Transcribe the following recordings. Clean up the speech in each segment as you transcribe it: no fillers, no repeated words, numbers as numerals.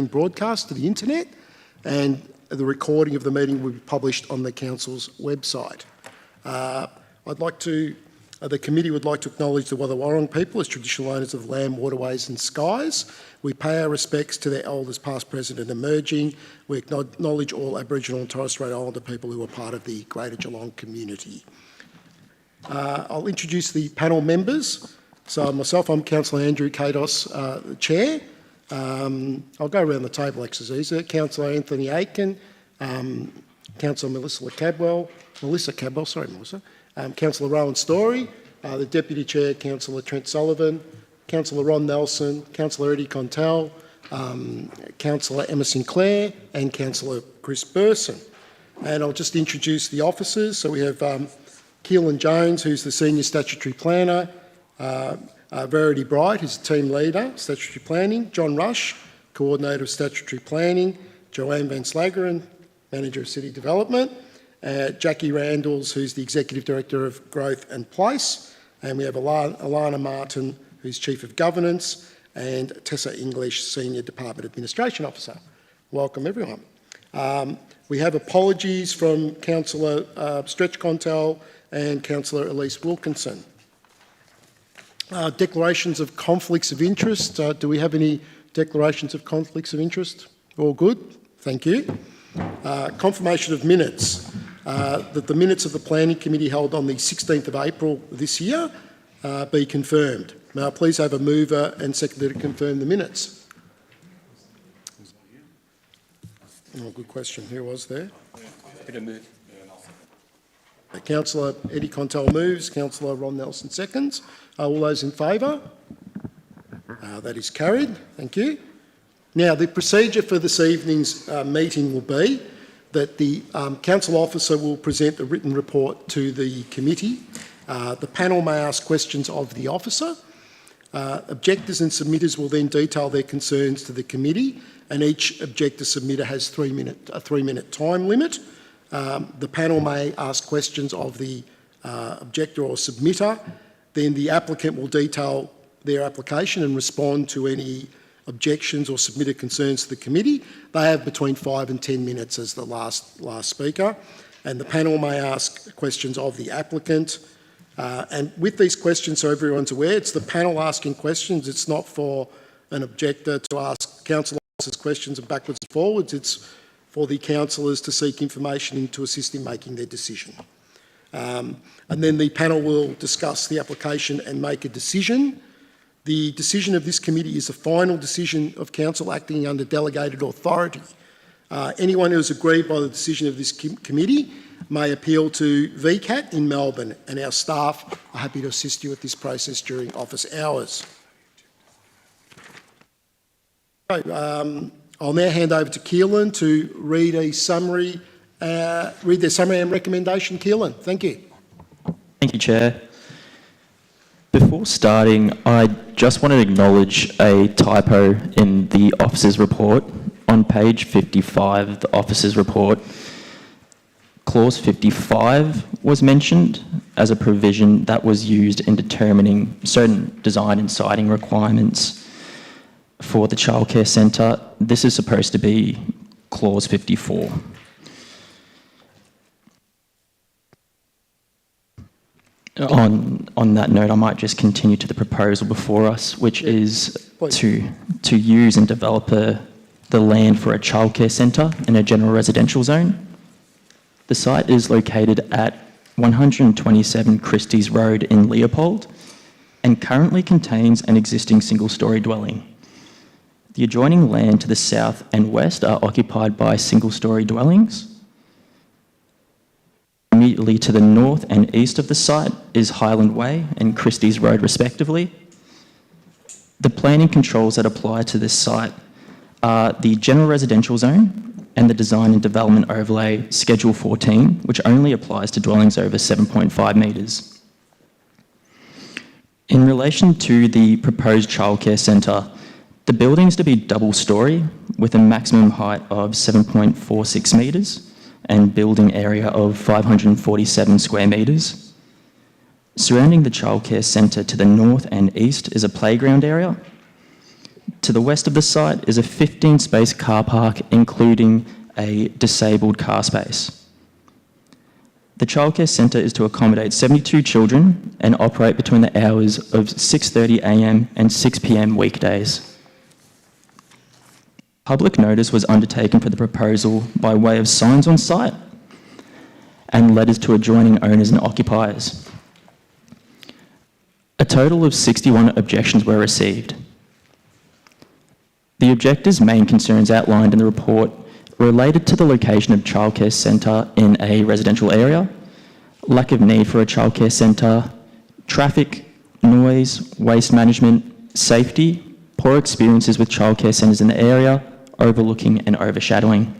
broadcast to the internet, and the recording of the meeting will be published on the Council's website. The committee would like to acknowledge the Wadawurrung people as traditional owners of land, waterways and skies. We pay our respects to their elders past, present and emerging. We acknowledge all Aboriginal and Torres Strait Islander people who are part of the Greater Geelong community. I'll introduce the panel members. So myself, I'm Councillor Andrew Kados, the Chair. I'll go around the table, exercise. Councillor Anthony Aiken, Councillor Melissa Cadwell, Councillor Rowan Story, the Deputy Chair, Councillor Trent Sullivan, Councillor Ron Nelson, Councillor Eddie Contell, Councillor Emma Sinclair and Councillor Chris Burson. And I'll just introduce the officers. So we have Keelan Jones, who's the Senior Statutory Planner, Verity Bright, who's the Team Leader, Statutory Planning, John Rush, Coordinator of Statutory Planning, Joanne Van Slageren, Manager of City Development, Jackie Randalls, who's the Executive Director of Growth and Place, and we have Alana Martin, who's Chief of Governance, and Tessa English, Senior Department Administration Officer. Welcome everyone. We have apologies from Councillor Stretch Contell and Councillor Elise Wilkinson. Declarations of conflicts of interest. Do we have any declarations of conflicts of interest? All good, thank you. Confirmation of minutes. That the minutes of the Planning Committee held on the 16th of April this year be confirmed. May I please have a mover and seconder to confirm the minutes? Oh, good question. Who was there? Councillor Eddie Contell moves. Councillor Ron Nelson seconds. All those in favour? That is carried. Thank you. Now, the procedure for this evening's meeting will be that the Council Officer will present a written report to the committee. The panel may ask questions of the Officer. Objectors and submitters will then detail their concerns to the committee, and each objector submitter has a 3-minute time limit. The panel may ask questions of the objector or submitter. Then the applicant will detail their application and respond to any objections or submitted concerns to the committee. They have between 5 and 10 minutes as the last speaker, and the panel may ask questions of the applicant. And with these questions, so everyone's aware, it's the panel asking questions. It's not for an objector to ask council officers questions and backwards and forwards. It's for the councillors to seek information and to assist in making their decision. And then the panel will discuss the application and make a decision. The decision of this committee is the final decision of council acting under delegated authority. Anyone who is aggrieved by the decision of this committee may appeal to VCAT in Melbourne, and our staff are happy to assist you with this process during office hours. I'll now hand over to Keelan to read their summary and recommendation. Keelan, thank you. Thank you, Chair. Before starting, I just want to acknowledge a typo in the officer's report. On page 55 of the officer's report, clause 55 was mentioned as a provision that was used in determining certain design and siting requirements for the childcare centre. This is supposed to be clause 54. On that note, I might just continue to the proposal before us, which is to use and develop the land for a childcare centre in a general residential zone. The site is located at 127 Christie's Road in Leopold and currently contains an existing single-storey dwelling. The adjoining land to the south and west are occupied by single-storey dwellings. Immediately to the north and east of the site is Highland Way and Christie's Road respectively. The planning controls that apply to this site are the general residential zone and the design and development overlay Schedule 14, which only applies to dwellings over 7.5 metres. In relation to the proposed childcare centre, the building is to be double-storey with a maximum height of 7.46 metres and building area of 547 square metres. Surrounding the childcare centre to the north and east is a playground area. To the west of the site is a 15-space car park, including a disabled car space. The childcare centre is to accommodate 72 children and operate between the hours of 6:30 a.m. and 6 p.m. weekdays. Public notice was undertaken for the proposal by way of signs on site and letters to adjoining owners and occupiers. A total of 61 objections were received. The objectors' main concerns outlined in the report related to the location of childcare centre in a residential area, lack of need for a childcare centre, traffic, noise, waste management, safety, poor experiences with childcare centres in the area, overlooking and overshadowing.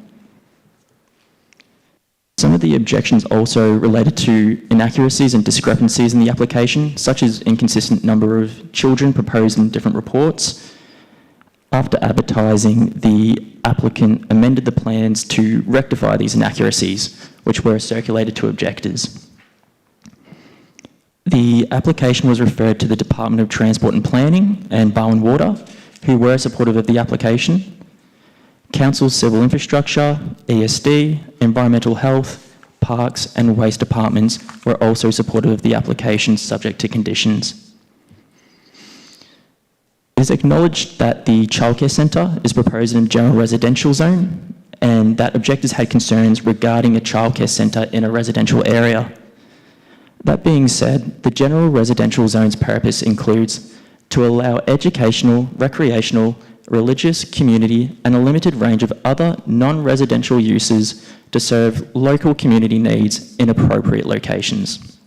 Some of the objections also related to inaccuracies and discrepancies in the application, such as inconsistent number of children proposed in different reports. After advertising, the applicant amended the plans to rectify these inaccuracies, which were circulated to objectors. The application was referred to the Department of Transport and Planning and Barwon Water, who were supportive of the application. Council's Civil Infrastructure, ESD, Environmental Health, Parks and Waste departments were also supportive of the application, subject to conditions. It is acknowledged that the childcare centre is proposed in a general residential zone and that objectors had concerns regarding a childcare centre in a residential area. That being said, the general residential zone's purpose includes to allow educational, recreational, religious, community and a limited range of other non-residential uses to serve local community needs in appropriate locations.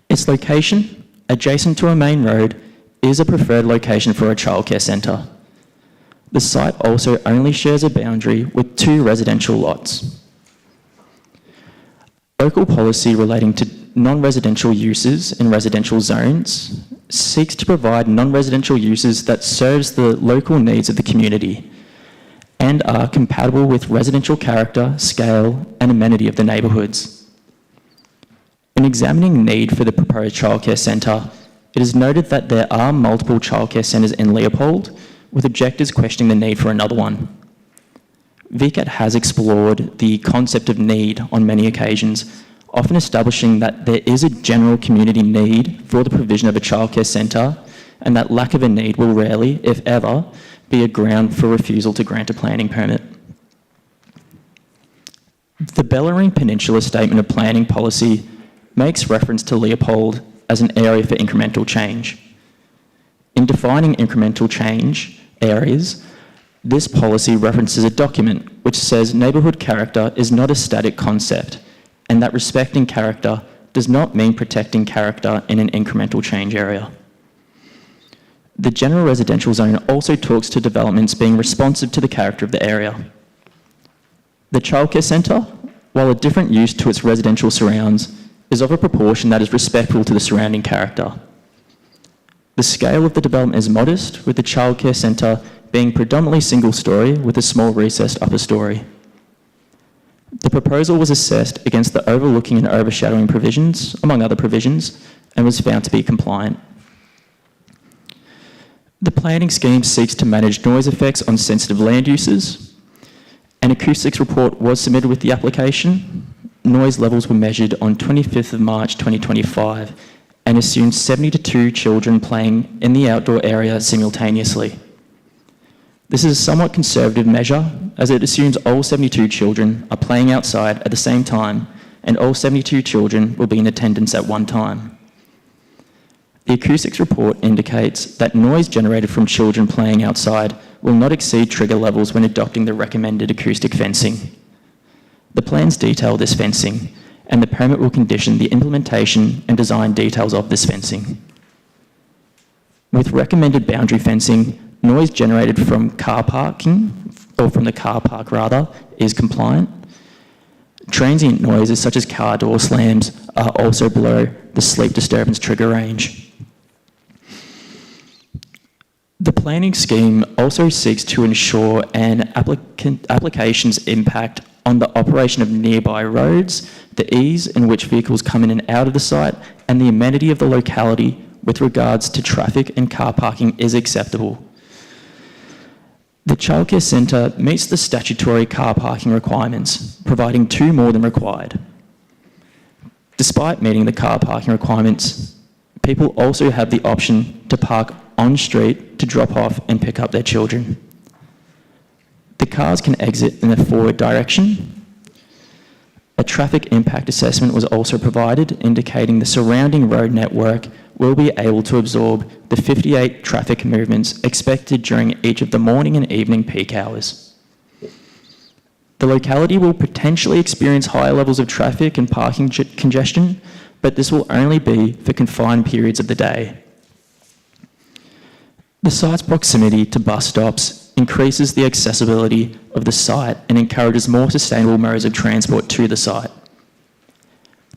Its location, adjacent to a main road, is a preferred location for a childcare centre. The site also only shares a boundary with 2 residential lots. Local policy relating to non-residential uses in residential zones seeks to provide non-residential uses that serves the local needs of the community and are compatible with residential character, scale and amenity of the neighbourhoods. In examining need for the proposed childcare centre, it is noted that there are multiple childcare centres in Leopold, with objectors questioning the need for another one. VCAT has explored the concept of need on many occasions, often establishing that there is a general community need for the provision of a childcare centre and that lack of a need will rarely, if ever, be a ground for refusal to grant a planning permit. The Bellarine Peninsula Statement of Planning Policy makes reference to Leopold as an area for incremental change. In defining incremental change areas, this policy references a document which says neighbourhood character is not a static concept and that respecting character does not mean protecting character in an incremental change area. The general residential zone also talks to developments being responsive to the character of the area. The childcare centre, while a different use to its residential surrounds, is of a proportion that is respectful to the surrounding character. The scale of the development is modest, with the childcare centre being predominantly single-storey with a small recessed upper storey. The proposal was assessed against the overlooking and overshadowing provisions, among other provisions, and was found to be compliant. The planning scheme seeks to manage noise effects on sensitive land uses. An acoustics report was submitted with the application. Noise levels were measured on 25th of March 2025 and assumed 72 children playing in the outdoor area simultaneously. This is a somewhat conservative measure as it assumes all 72 children are playing outside at the same time and all 72 children will be in attendance at one time. The acoustics report indicates that noise generated from children playing outside will not exceed trigger levels when adopting the recommended acoustic fencing. The plans detail this fencing, and the permit will condition the implementation and design details of this fencing. With recommended boundary fencing, noise generated from car parking, or from the car park rather, is compliant. Transient noises such as car door slams are also below the sleep disturbance trigger range. The planning scheme also seeks to ensure an application's impact on the operation of nearby roads, the ease in which vehicles come in and out of the site, and the amenity of the locality with regards to traffic and car parking is acceptable. The childcare centre meets the statutory car parking requirements, providing 2 more than required. Despite meeting the car parking requirements, people also have the option to park on street to drop off and pick up their children. The cars can exit in the forward direction. A traffic impact assessment was also provided, indicating the surrounding road network will be able to absorb the 58 traffic movements expected during each of the morning and evening peak hours. The locality will potentially experience higher levels of traffic and parking congestion, but this will only be for confined periods of the day. The site's proximity to bus stops increases the accessibility of the site and encourages more sustainable modes of transport to the site.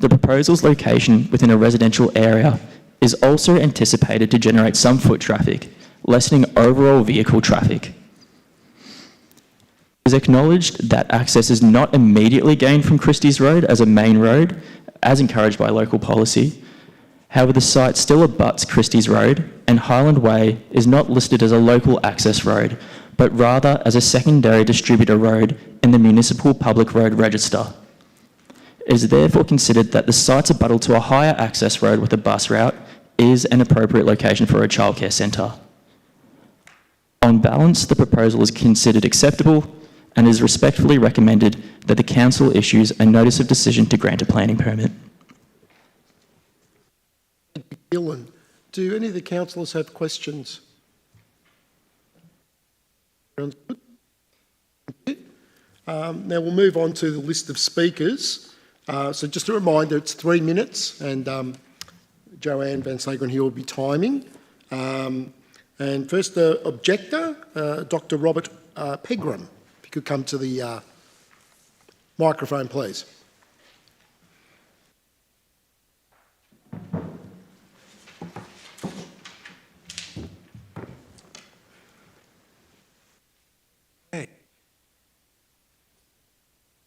The proposal's location within a residential area is also anticipated to generate some foot traffic, lessening overall vehicle traffic. It is acknowledged that access is not immediately gained from Christie's Road as a main road, as encouraged by local policy. However, the site still abuts Christie's Road, and Highland Way is not listed as a local access road, but rather as a secondary distributor road in the Municipal Public Road Register. It is therefore considered that the site's abuttal to a higher access road with a bus route is an appropriate location for a childcare centre. On balance, the proposal is considered acceptable and is respectfully recommended that the Council issues a notice of decision to grant a planning permit. Dylan, do any of the councillors have questions? Sounds good. Now we'll move on to the list of speakers. So just a reminder, it's 3 minutes, and Joanne Van Sagren here will be timing. And first, the objector, Dr. Robert Pegram. If you could come to the microphone, please.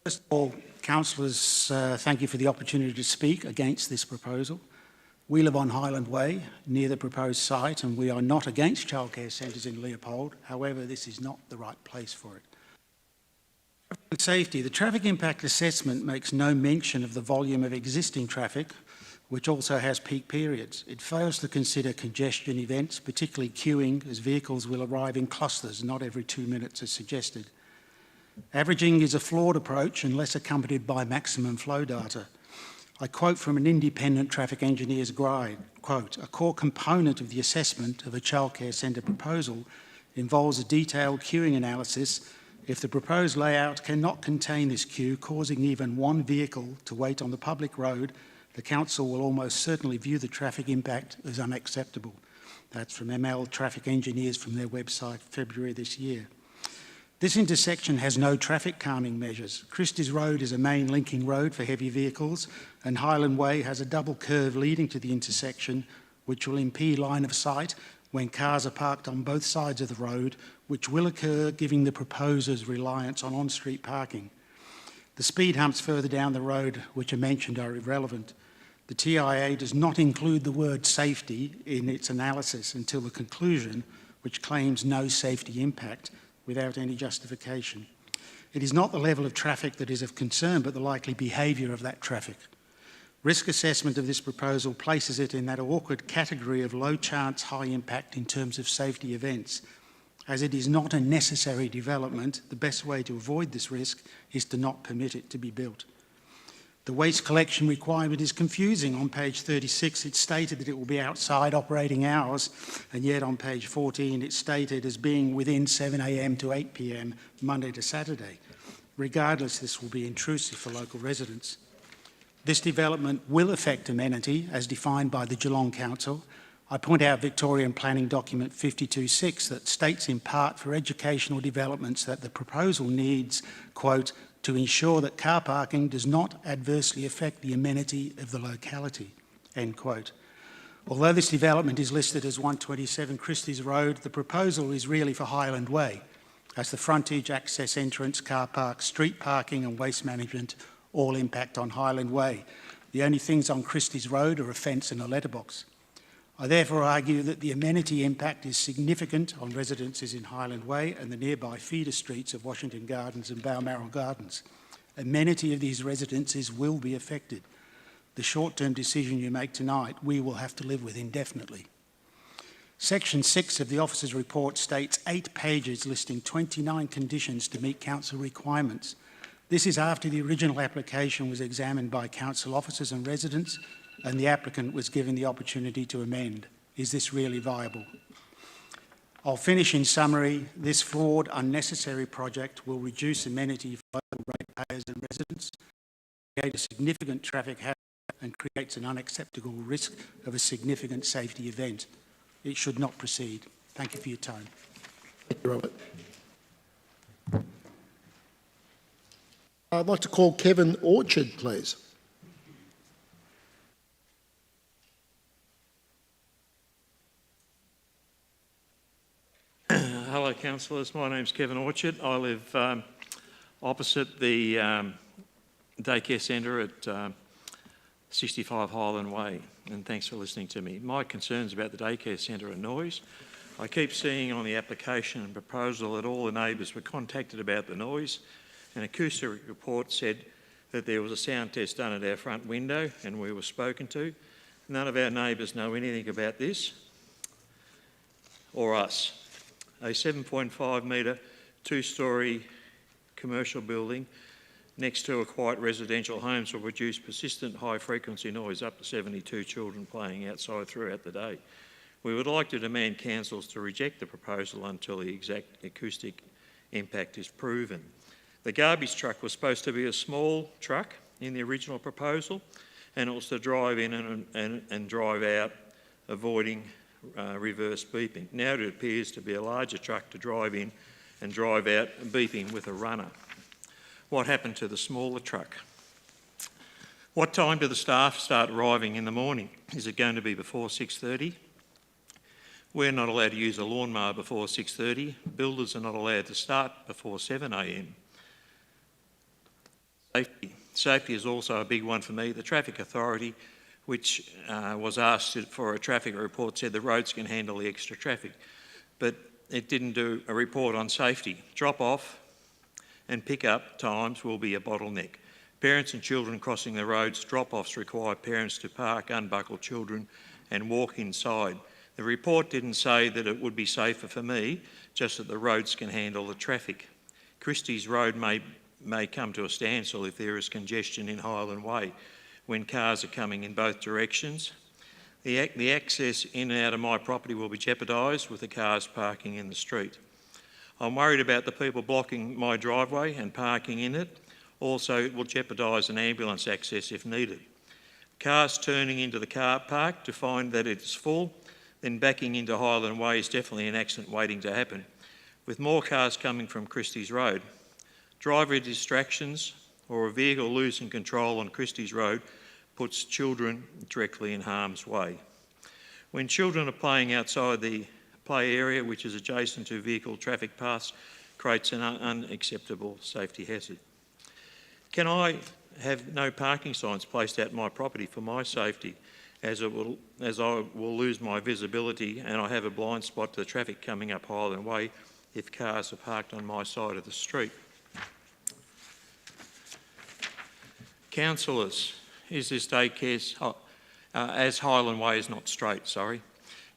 First of all, councillors, thank you for the opportunity to speak against this proposal. We live on Highland Way, near the proposed site, and we are not against childcare centres in Leopold. However, this is not the right place for it. Traffic safety. The traffic impact assessment makes no mention of the volume of existing traffic, which also has peak periods. It fails to consider congestion events, particularly queuing, as vehicles will arrive in clusters, not every 2 minutes as suggested. Averaging is a flawed approach unless accompanied by maximum flow data. I quote from an independent traffic engineer's guide, quote, "A core component of the assessment of a childcare centre proposal involves a detailed queuing analysis. If the proposed layout cannot contain this queue, causing even one vehicle to wait on the public road, the council will almost certainly view the traffic impact as unacceptable." That's from ML Traffic Engineers from their website, February this year. This intersection has no traffic calming measures. Christie's Road is a main linking road for heavy vehicles, and Highland Way has a double curve leading to the intersection, which will impede line of sight when cars are parked on both sides of the road, which will occur giving the proposers reliance on on-street parking. The speed humps further down the road, which are mentioned, are irrelevant. The TIA does not include the word safety in its analysis until the conclusion, which claims no safety impact, without any justification. It is not the level of traffic that is of concern, but the likely behaviour of that traffic. Risk assessment of this proposal places it in that awkward category of low chance, high impact in terms of safety events. As it is not a necessary development, the best way to avoid this risk is to not permit it to be built. The waste collection requirement is confusing. On page 36, it's stated that it will be outside operating hours, and yet on page 14, it's stated as being within 7 a.m. to 8 p.m. Monday to Saturday. Regardless, this will be intrusive for local residents. This development will affect amenity as defined by the Geelong Council. I point out Victorian Planning Document 52.6 that states in part for educational developments that the proposal needs, quote, to ensure that car parking does not adversely affect the amenity of the locality, end quote. Although this development is listed as 127 Christie's Road, the proposal is really for Highland Way, as the frontage, access, entrance, car park, street parking and waste management all impact on Highland Way. The only things on Christie's Road are a fence and a letterbox. I therefore argue that the amenity impact is significant on residences in Highland Way and the nearby feeder streets of Washington Gardens and Balmoral Gardens. Amenity of these residences will be affected. The short-term decision you make tonight, we will have to live with indefinitely. Section 6 of the officer's report states 8 pages listing 29 conditions to meet council requirements. This is after the original application was examined by council officers and residents and the applicant was given the opportunity to amend. Is this really viable? I'll finish in summary. This flawed, unnecessary project will reduce amenity for local ratepayers and residents, create a significant traffic hazard and creates an unacceptable risk of a significant safety event. It should not proceed. Thank you for your time. Thank you, Robert. I'd like to call Kevin Orchard, please. Hello, councillors. My name's Kevin Orchard. I live opposite the daycare centre at 65 Highland Way, and thanks for listening to me. My concerns about the daycare centre are noise. I keep seeing on the application and proposal that all the neighbours were contacted about the noise. An acoustic report said that there was a sound test done at our front window and we were spoken to. None of our neighbours know anything about this or us. A 7.5 metre, 2-storey commercial building next to a quiet residential homes will produce persistent high-frequency noise up to 72 children playing outside throughout the day. We would like to demand councils to reject the proposal until the exact acoustic impact is proven. The garbage truck was supposed to be a small truck in the original proposal, and it was to drive in and drive out, avoiding reverse beeping. Now it appears to be a larger truck to drive in and drive out, beeping with a runner. What happened to the smaller truck? What time do the staff start arriving in the morning? Is it going to be before 6:30? We're not allowed to use a lawnmower before 6:30. Builders are not allowed to start before 7 a.m. Safety is also a big one for me. The Traffic Authority, which was asked for a traffic report, said the roads can handle the extra traffic, but it didn't do a report on safety. Drop-off and pick-up times will be a bottleneck. Parents and children crossing the roads, drop-offs require parents to park, unbuckle children and walk inside. The report didn't say that it would be safer for me, just that the roads can handle the traffic. Christie's Road may come to a standstill if there is congestion in Highland Way when cars are coming in both directions. The access in and out of my property will be jeopardised with the cars parking in the street. I'm worried about the people blocking my driveway and parking in it. Also, it will jeopardise an ambulance access if needed. Cars turning into the car park to find that it's full, then backing into Highland Way is definitely an accident waiting to happen. With more cars coming from Christie's Road, driver distractions or a vehicle losing control on Christie's Road puts children directly in harm's way. When children are playing outside the play area, which is adjacent to vehicle traffic paths, creates an unacceptable safety hazard. Can I have no parking signs placed out my property for my safety, as I will lose my visibility and I have a blind spot to the traffic coming up Highland Way if cars are parked on my side of the street? Councillors, is this daycare, as Highland Way is not straight, sorry.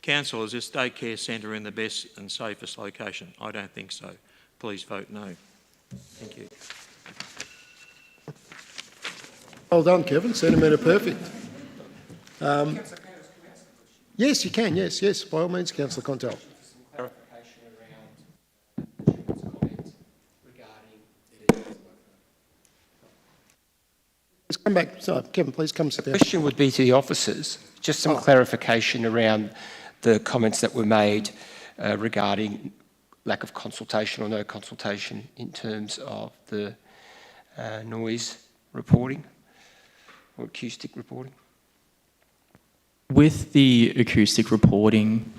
Council, is this daycare centre in the best and safest location? I don't think so. Please vote no. Thank you. Well done, Kevin. Sentiment are perfect. Yes, you can. Yes, by all means, Councillor Contel. Clarification around Chairman's comment regarding Let's come back. Sorry, Kevin, please come sit down. the question would be to the officers, just some clarification around the comments that were made regarding lack of consultation or no consultation in terms of the noise reporting or acoustic reporting. With the acoustic reporting,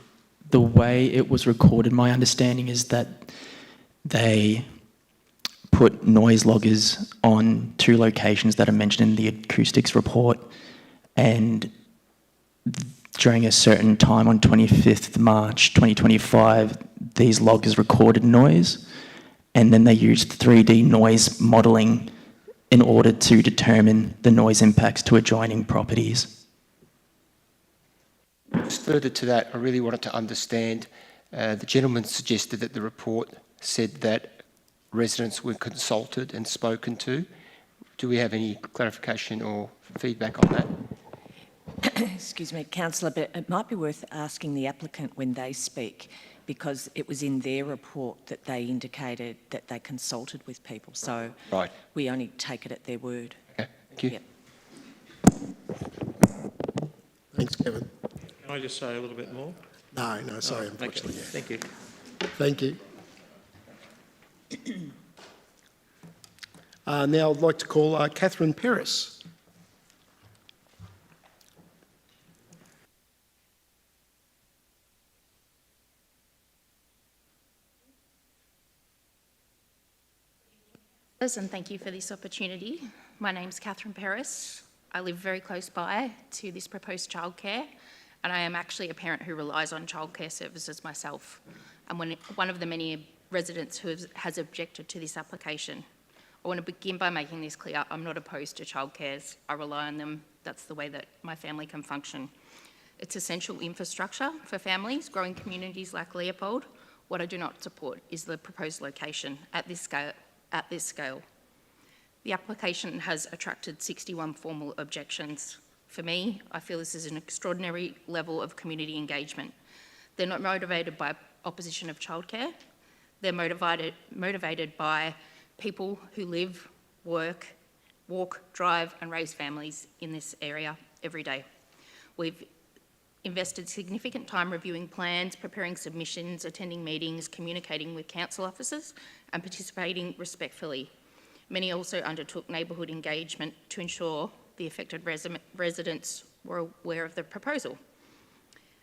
the way it was recorded, my understanding is that they put noise loggers on 2 locations that are mentioned in the acoustics report, and during a certain time on 25th March 2025, these loggers recorded noise, and then they used 3D noise modelling in order to determine the noise impacts to adjoining properties. Just further to that, I really wanted to understand, the gentleman suggested that the report said that residents were consulted and spoken to. Do we have any clarification or feedback on that? Excuse me, councillor, but it might be worth asking the applicant when they speak, because it was in their report that they indicated that they consulted with people. So Right. we only take it at their word. Okay, thank you. Yep. Thanks, Kevin. Can I just say a little bit more? No, sorry, Okay, unfortunately. Yeah. thank you. Thank you. Now I'd like to call Catherine Peris. And thank you for this opportunity. My name's Catherine Peris. I live very close by to this proposed childcare, and I am actually a parent who relies on childcare services myself. I'm one of the many residents who has objected to this application. I want to begin by making this clear. I'm not opposed to childcares. I rely on them. That's the way that my family can function. It's essential infrastructure for families, growing communities like Leopold. What I do not support is the proposed location at this scale. The application has attracted 61 formal objections. For me, I feel this is an extraordinary level of community engagement. They're not motivated by opposition of childcare. They're motivated by people who live, work, walk, drive and raise families in this area every day. We've invested significant time reviewing plans, preparing submissions, attending meetings, communicating with council officers and participating respectfully. Many also undertook neighbourhood engagement to ensure the affected residents were aware of the proposal.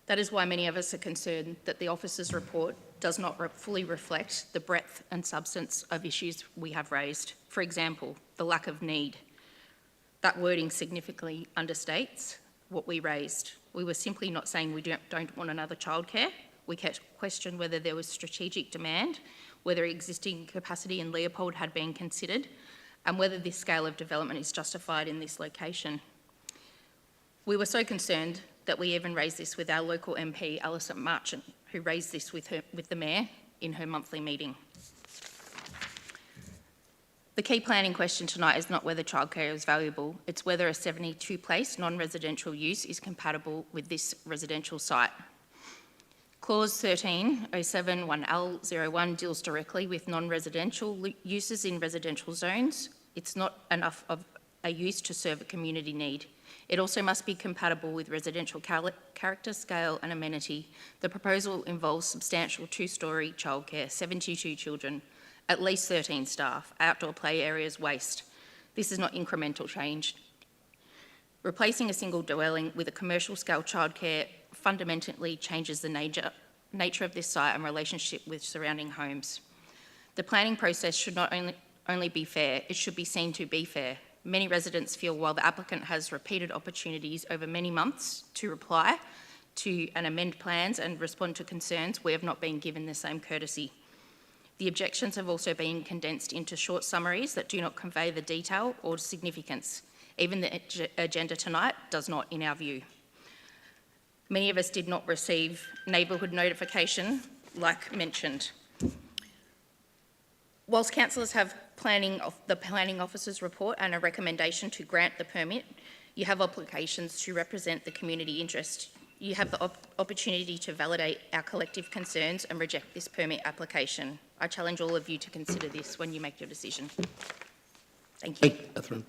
That is why many of us are concerned that the officer's report does not fully reflect the breadth and substance of issues we have raised. For example, the lack of need. That wording significantly understates what we raised. We were simply not saying we don't want another childcare. We questioned whether there was strategic demand, whether existing capacity in Leopold had been considered, and whether this scale of development is justified in this location. We were so concerned that we even raised this with our local MP, Alison Marchant, who raised this with the Mayor in her monthly meeting. The key planning question tonight is not whether childcare is valuable, it's whether a 72-place non-residential use is compatible with this residential site. Clause 13.07.1L01 deals directly with non-residential uses in residential zones. It's not enough of a use to serve a community need. It also must be compatible with residential character, scale and amenity. The proposal involves substantial two-storey childcare, 72 children, at least 13 staff, outdoor play areas, waste. This is not incremental change. Replacing a single dwelling with a commercial scale childcare fundamentally changes the nature of this site and relationship with surrounding homes. The planning process should not only be fair, it should be seen to be fair. Many residents feel while the applicant has repeated opportunities over many months to reply to and amend plans and respond to concerns, we have not been given the same courtesy. The objections have also been condensed into short summaries that do not convey the detail or significance. Even the agenda tonight does not, in our view. Many of us did not receive neighbourhood notification, like mentioned. Whilst councillors have the planning officer's report and a recommendation to grant the permit, you have obligations to represent the community interest. You have the opportunity to validate our collective concerns and reject this permit application. I challenge all of you to consider this when you make your decision. Thank you. Thank you, Catherine.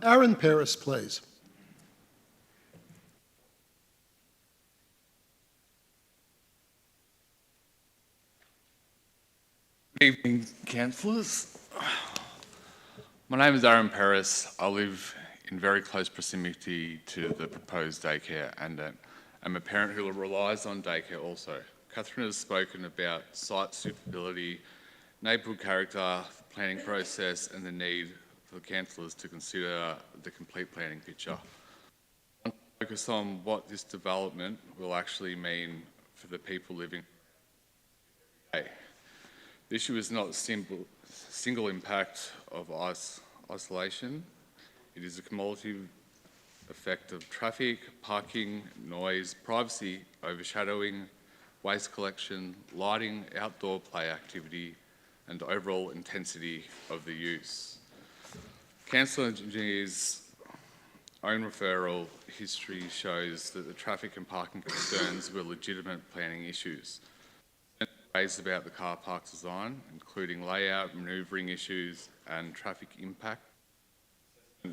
Aaron Peris, please. Good evening, councillors. My name is Aaron Peris. I live in very close proximity to the proposed daycare and I'm a parent who relies on daycare also. Catherine has spoken about site suitability, neighbourhood character, the planning process and the need for councillors to consider the complete planning picture. I want to focus on what this development will actually mean for the people living. The issue is not a single impact of isolation. It is a cumulative effect of traffic, parking, noise, privacy, overshadowing, waste collection, lighting, outdoor play activity, and overall intensity of the use. Council Engineer's own referral history shows that the traffic and parking concerns were legitimate planning issues. Raised about the car park design, including layout, manoeuvring issues, and traffic impact,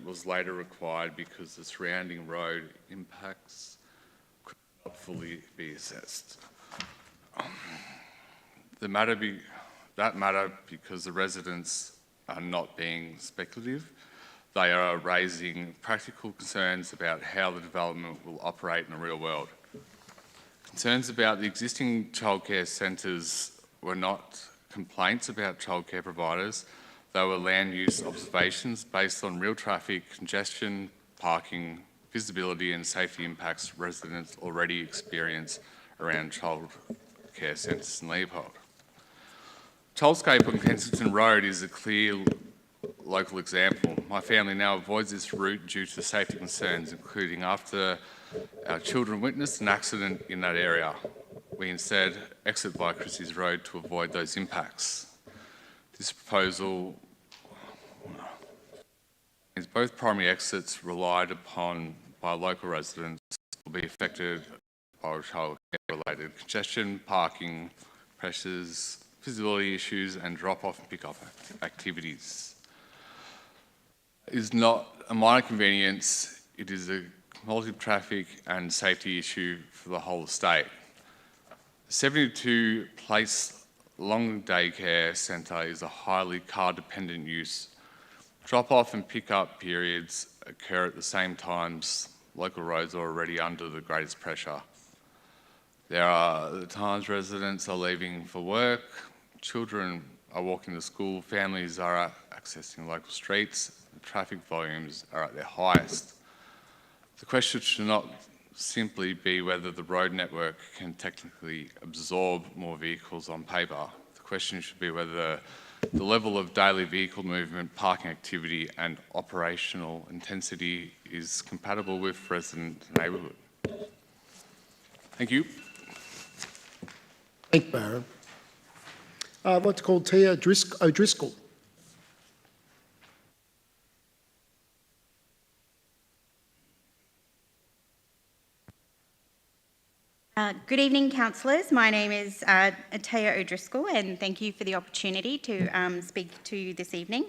was later required because the surrounding road impacts could not fully be assessed. That matter because the residents are not being speculative. They are raising practical concerns about how the development will operate in the real world. Concerns about the existing childcare centres were not complaints about childcare providers. They were land use observations based on real traffic, congestion, parking, visibility and safety impacts residents already experience around childcare centres in Leopold. Choldscape on Kensington Road is a clear local example. My family now avoids this route due to safety concerns, including after our children witnessed an accident in that area. We instead exit by Christie's Road to avoid those impacts. This proposal means both primary exits relied upon by local residents will be affected by childcare-related congestion, parking, pressures, visibility issues and drop-off and pick-up activities. It is not a minor convenience, it is a multi-traffic and safety issue for the whole estate. 72 Place Long Daycare Centre is a highly car-dependent use. Drop-off and pick-up periods occur at the same times. Local roads are already under the greatest pressure. There are the times residents are leaving for work, children are walking to school, families are accessing local streets, and traffic volumes are at their highest. The question should not simply be whether the road network can technically absorb more vehicles on paper. The question should be whether the level of daily vehicle movement, parking activity and operational intensity is compatible with resident neighbourhood. Thank you. Thank you, Baron. I'd like to call Tia O'Driscoll. Good evening, councillors. My name is Taya O'Driscoll and thank you for the opportunity to speak to you this evening.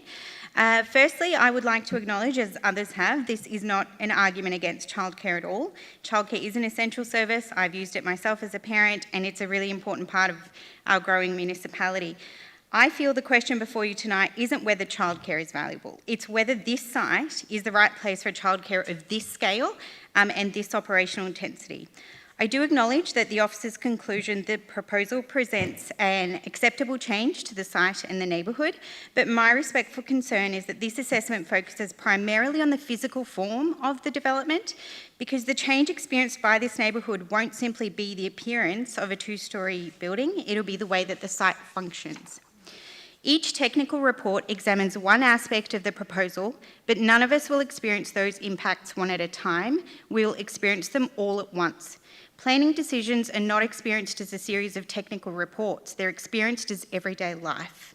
Firstly, I would like to acknowledge, as others have, this is not an argument against childcare at all. Childcare is an essential service. I've used it myself as a parent and it's a really important part of our growing municipality. I feel the question before you tonight isn't whether childcare is valuable. It's whether this site is the right place for childcare of this scale and this operational intensity. I do acknowledge that the officer's conclusion the proposal presents an acceptable change to the site and the neighbourhood, but my respectful concern is that this assessment focuses primarily on the physical form of the development, because the change experienced by this neighbourhood won't simply be the appearance of a two-storey building, it'll be the way that the site functions. Each technical report examines one aspect of the proposal, but none of us will experience those impacts one at a time. We'll experience them all at once. Planning decisions are not experienced as a series of technical reports, they're experienced as everyday life.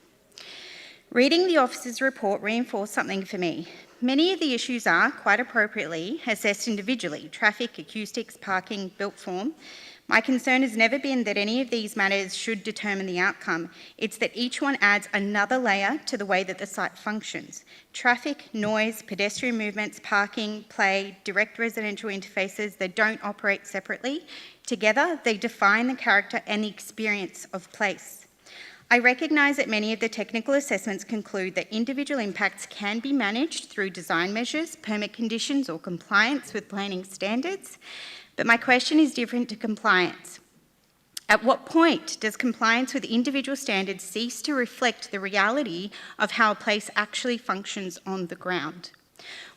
Reading the officer's report reinforced something for me. Many of the issues are, quite appropriately, assessed individually: traffic, acoustics, parking, built form. My concern has never been that any of these matters should determine the outcome. It's that each one adds another layer to the way that the site functions. Traffic, noise, pedestrian movements, parking, play, direct residential interfaces, they don't operate separately. Together, they define the character and the experience of place. I recognise that many of the technical assessments conclude that individual impacts can be managed through design measures, permit conditions or compliance with planning standards. But my question is different to compliance. At what point does compliance with individual standards cease to reflect the reality of how a place actually functions on the ground?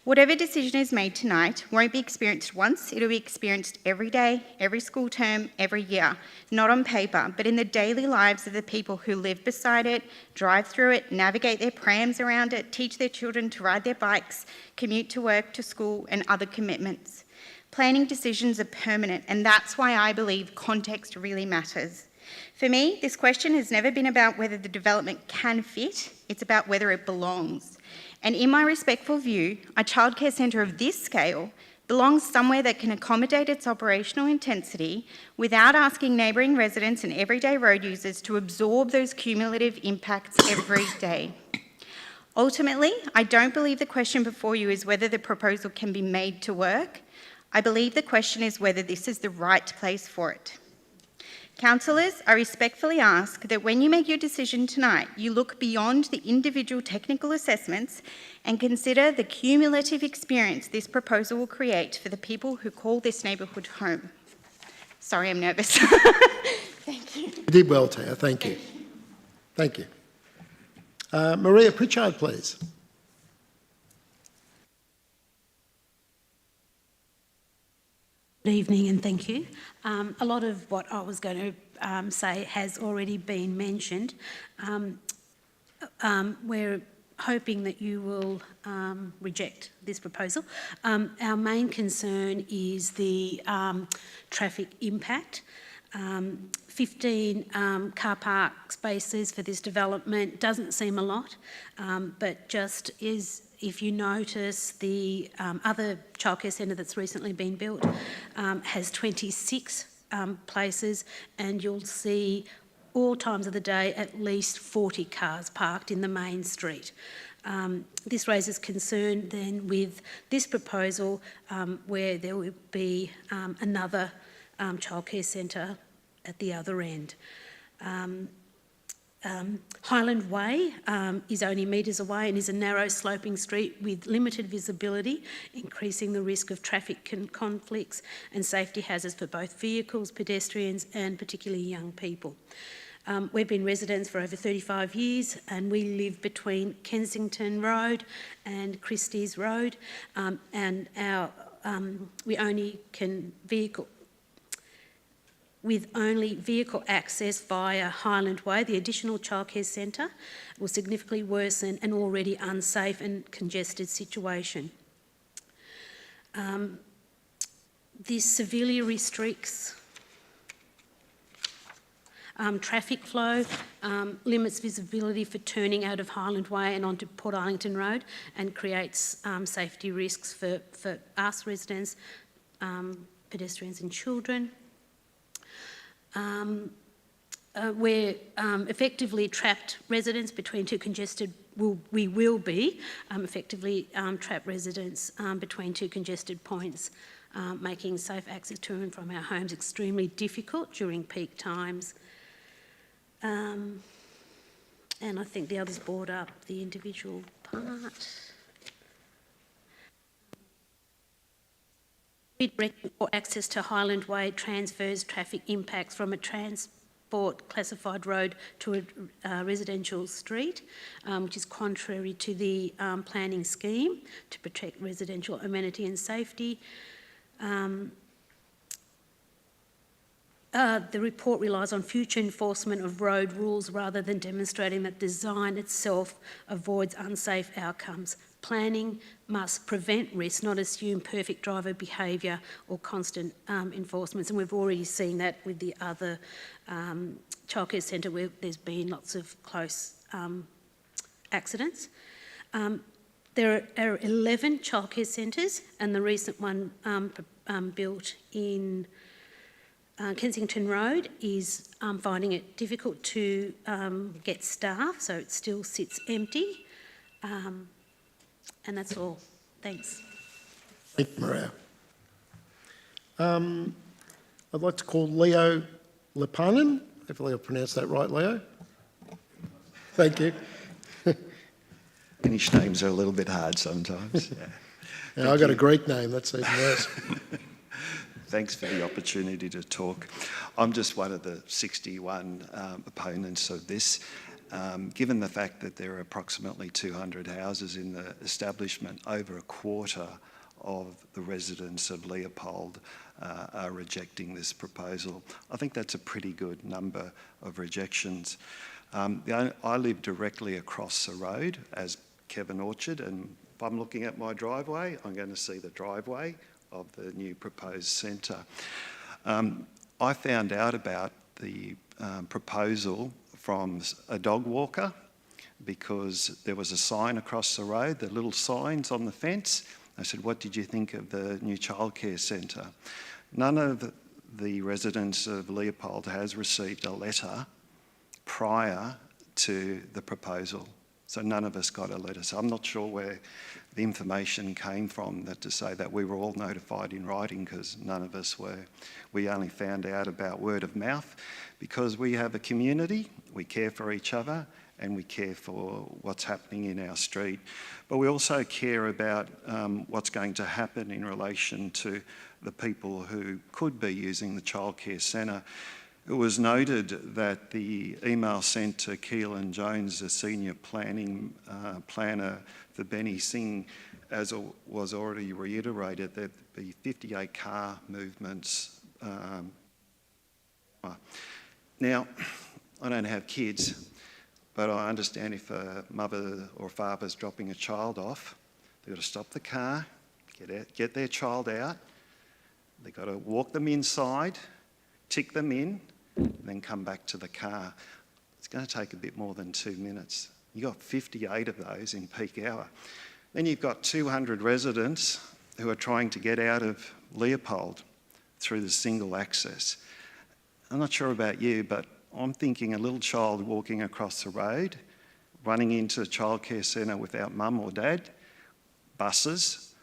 Whatever decision is made tonight won't be experienced once, it'll be experienced every day, every school term, every year, not on paper, but in the daily lives of the people who live beside it, drive through it, navigate their prams around it, teach their children to ride their bikes, commute to work, to school, and other commitments. Planning decisions are permanent, and that's why I believe context really matters. For me, this question has never been about whether the development can fit, it's about whether it belongs. And in my respectful view, a childcare centre of this scale belongs somewhere that can accommodate its operational intensity without asking neighbouring residents and everyday road users to absorb those cumulative impacts every day. Ultimately, I don't believe the question before you is whether the proposal can be made to work. I believe the question is whether this is the right place for it. Councillors, I respectfully ask that when you make your decision tonight, you look beyond the individual technical assessments and consider the cumulative experience this proposal will create for the people who call this neighbourhood home. Sorry, I'm nervous. Thank you. You did well, Taya. Thank you. Thank you. Maria Pritchard, please. Good evening and thank you. A lot of what I was going to say has already been mentioned. We're hoping that you will reject this proposal. Our main concern is the traffic impact. 15 car park spaces for this development doesn't seem a lot, but just is, if you notice, the other childcare centre that's recently been built has 26 places, and you'll see all times of the day at least 40 cars parked in the main street. This raises concern then with this proposal where there will be another childcare centre at the other end. Highland Way is only metres away and is a narrow sloping street with limited visibility, increasing the risk of traffic conflicts and safety hazards for both vehicles, pedestrians and particularly young people. We've been residents for over 35 years and we live between Kensington Road and Christie's Road, and we only can with only vehicle access via Highland Way, the additional childcare centre will significantly worsen an already unsafe and congested situation. This severely restricts traffic flow, limits visibility for turning out of Highland Way and onto Port Arlington Road, and creates safety risks for us residents, pedestrians and children. We're effectively trapped residents between two congested, we will be effectively trapped residents between two congested points, making safe access to and from our homes extremely difficult during peak times. And I think the others brought up the individual part. Or access to Highland Way transfers traffic impacts from a transport classified road to a residential street, which is contrary to the planning scheme to protect residential amenity and safety. The report relies on future enforcement of road rules rather than demonstrating that design itself avoids unsafe outcomes. Planning must prevent risk, not assume perfect driver behaviour or constant enforcements, and we've already seen that with the other childcare centre where there's been lots of close accidents. There are 11 childcare centres, and the recent one built in Kensington Road is finding it difficult to get staff, so it still sits empty. And that's all. Thanks. Thank you, Maria. I'd like to call Leo Lepanen. Hopefully I pronounced that right, Leo. Thank you. Finnish names are a little bit hard sometimes. Yeah, I've got a Greek name, that's even worse. Thanks for the opportunity to talk. I'm just one of the 61 opponents of this. Given the fact that there are approximately 200 houses in the establishment, over a quarter of the residents of Leopold are rejecting this proposal. I think that's a pretty good number of rejections. I live directly across the road as Kevin Orchard, and if I'm looking at my driveway, I'm going to see the driveway of the new proposed centre. I found out about the proposal from a dog walker because there was a sign across the road, the little signs on the fence. I said, what did you think of the new childcare centre? None of the residents of Leopold has received a letter prior to the proposal. So none of us got a letter. So I'm not sure where the information came from that to say that we were all notified in writing, because none of us were. We only found out about word of mouth because we have a community, we care for each other, and we care for what's happening in our street. But we also care about what's going to happen in relation to the people who could be using the childcare centre. It was noted that the email sent to Keelan Jones, the senior planner for Benny Singh, as was already reiterated, there'd be 58 car movements. Now, I don't have kids, but I understand if a mother or father's dropping a child off, they've got to stop the car, get their child out, they've got to walk them inside, tick them in, and then come back to the car. It's going to take a bit more than 2 minutes. You've got 58 of those in peak hour. Then you've got 200 residents who are trying to get out of Leopold through the single access. I'm not sure about you, but I'm thinking a little child walking across the road, running into a childcare centre without mum or dad, buses.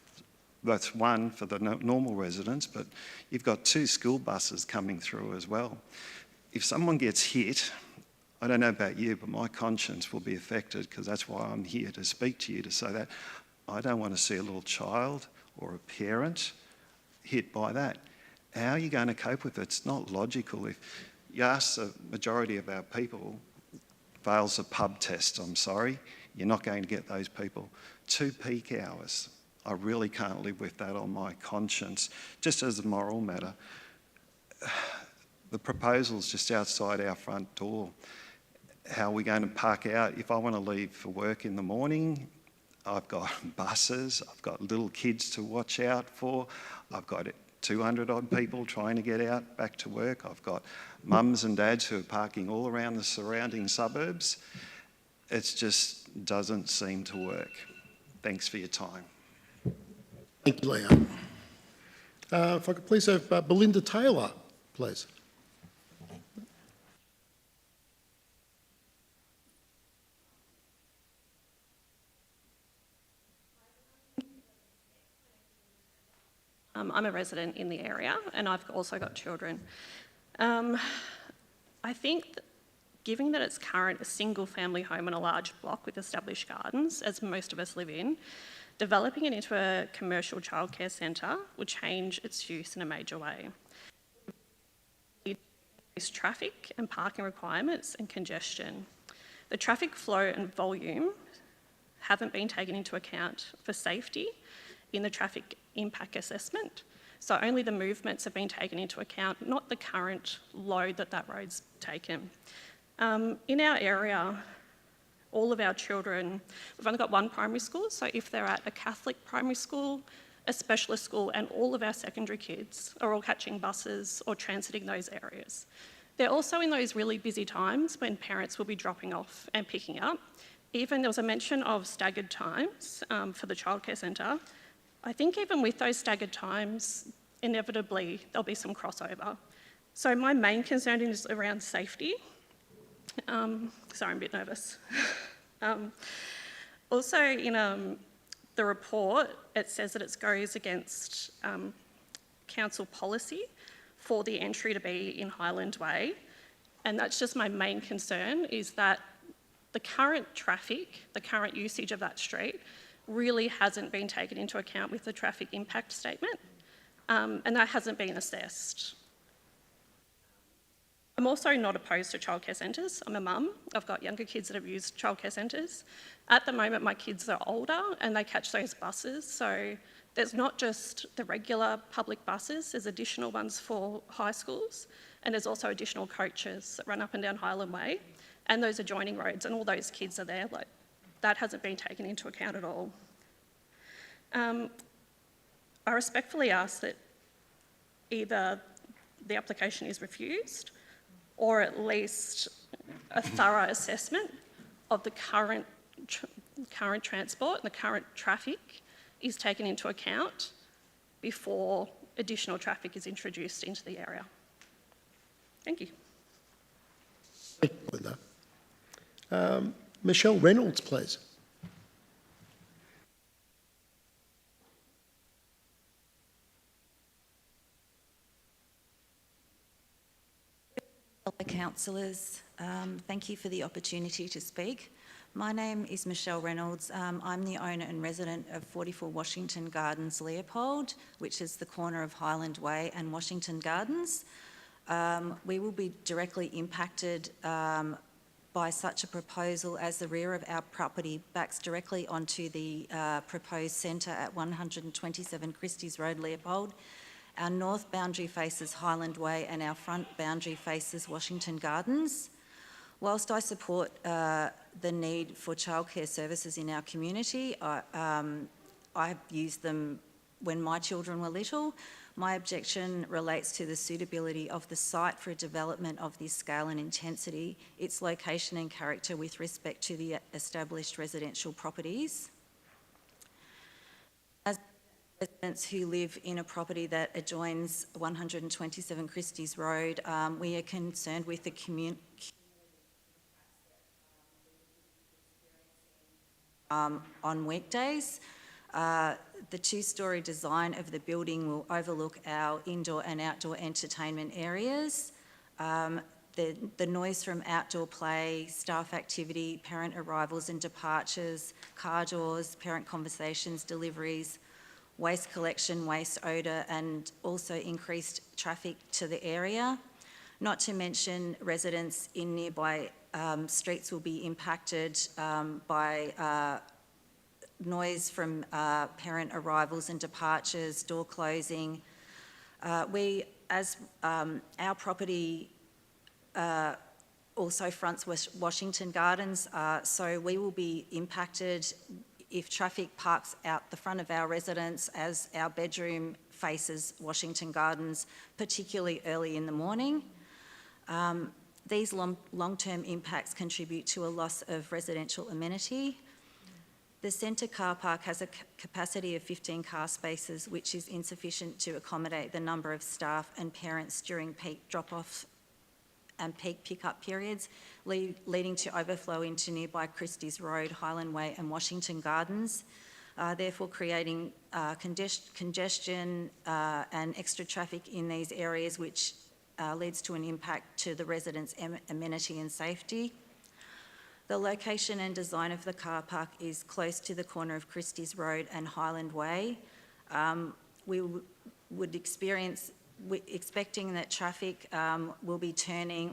That's one for the normal residents, but you've got 2 school buses coming through as well. If someone gets hit, I don't know about you, but my conscience will be affected, because that's why I'm here to speak to you, to say that I don't want to see a little child or a parent hit by that. How are you going to cope with it? It's not logical. If you ask the majority of our people, fails a pub test, I'm sorry, you're not going to get those people. 2 peak hours. I really can't live with that on my conscience. Just as a moral matter, the proposal's just outside our front door. How are we going to park out? If I want to leave for work in the morning, I've got buses, I've got little kids to watch out for, I've got 200 odd people trying to get out back to work, I've got mums and dads who are parking all around the surrounding suburbs. It just doesn't seem to work. Thanks for your time. Thank you, Leo. If I could please have Belinda Taylor, please. I'm a resident in the area, and I've also got children. I think given that it's current a single family home in a large block with established gardens, as most of us live in, developing it into a commercial childcare centre would change its use in a major way. Traffic and parking requirements and congestion. The traffic flow and volume haven't been taken into account for safety in the traffic impact assessment. So only the movements have been taken into account, not the current load that road's taken. In our area, all of our children, we've only got one primary school, so if they're at a Catholic primary school, a specialist school, and all of our secondary kids are all catching buses or transiting those areas. They're also in those really busy times when parents will be dropping off and picking up. Even there was a mention of staggered times for the childcare centre. I think even with those staggered times, inevitably there'll be some crossover. So my main concern is around safety. Sorry, I'm a bit nervous. Also, in the report, it says that it goes against council policy for the entry to be in Highland Way. And that's just my main concern, is that the current traffic, the current usage of that street, really hasn't been taken into account with the traffic impact statement. and that hasn't been assessed. I'm also not opposed to childcare centres. I'm a mum. I've got younger kids that have used childcare centres. At the moment, my kids are older and they catch those buses. So there's not just the regular public buses, there's additional ones for high schools, and there's also additional coaches that run up and down Highland Way and those adjoining roads, and all those kids are there. Like, that hasn't been taken into account at all. I respectfully ask that either the application is refused or at least a thorough assessment of the current transport and the current traffic is taken into account before additional traffic is introduced into the area. Thank you. Thank you, Linda. Michelle Reynolds, please. Councillors, thank you for the opportunity to speak. My name is Michelle Reynolds. I'm the owner and resident of 44 Washington Gardens, Leopold, which is the corner of Highland Way and Washington Gardens. We will be directly impacted by such a proposal as the rear of our property backs directly onto the proposed centre at 127 Christie's Road, Leopold. Our north boundary faces Highland Way and our front boundary faces Washington Gardens. Whilst I support the need for childcare services in our community, I used them when my children were little. My objection relates to the suitability of the site for a development of this scale and intensity, its location and character with respect to the established residential properties. As residents who live in a property that adjoins 127 Christie's Road, we are concerned with the community on weekdays. The two-storey design of the building will overlook our indoor and outdoor entertainment areas. The noise from outdoor play, staff activity, parent arrivals and departures, car doors, parent conversations, deliveries, waste collection, waste odour, and also increased traffic to the area. Not to mention residents in nearby streets will be impacted by noise from parent arrivals and departures, door closing. Our property also fronts Washington Gardens, so we will be impacted if traffic parks out the front of our residence as our bedroom faces Washington Gardens, particularly early in the morning. These long-term impacts contribute to a loss of residential amenity. The centre car park has a capacity of 15 car spaces, which is insufficient to accommodate the number of staff and parents during peak drop-off and peak pick-up periods, leading to overflow into nearby Christie's Road, Highland Way and Washington Gardens, therefore creating congestion and extra traffic in these areas, which leads to an impact to the residents' amenity and safety. The location and design of the car park is close to the corner of Christie's Road and Highland Way. We would expecting that traffic will be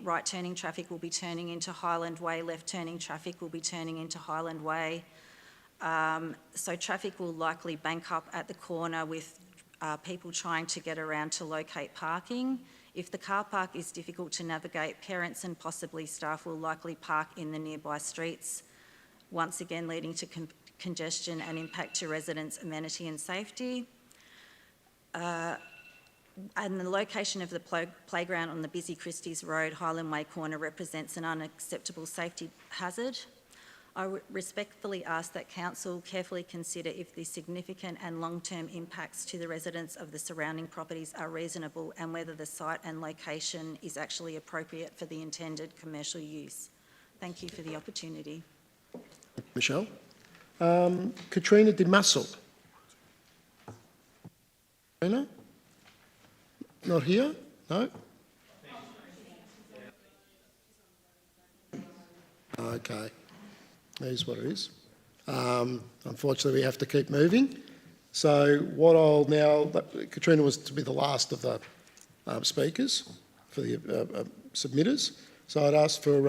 right turning traffic will be turning into Highland Way, left turning traffic will be turning into Highland Way. So traffic will likely bank up at the corner with people trying to get around to locate parking. If the car park is difficult to navigate, parents and possibly staff will likely park in the nearby streets, once again leading to congestion and impact to residents' amenity and safety. And the location of the playground on the busy Christie's Road, Highland Way corner represents an unacceptable safety hazard. I respectfully ask that Council carefully consider if the significant and long-term impacts to the residents of the surrounding properties are reasonable and whether the site and location is actually appropriate for the intended commercial use. Thank you for the opportunity. Michelle. Katrina De Mussel. Katrina? Not here? No? Okay. That is what it is. Unfortunately, we have to keep moving. So what I'll now, Katrina was to be the last of the speakers for the submitters. So I'd ask for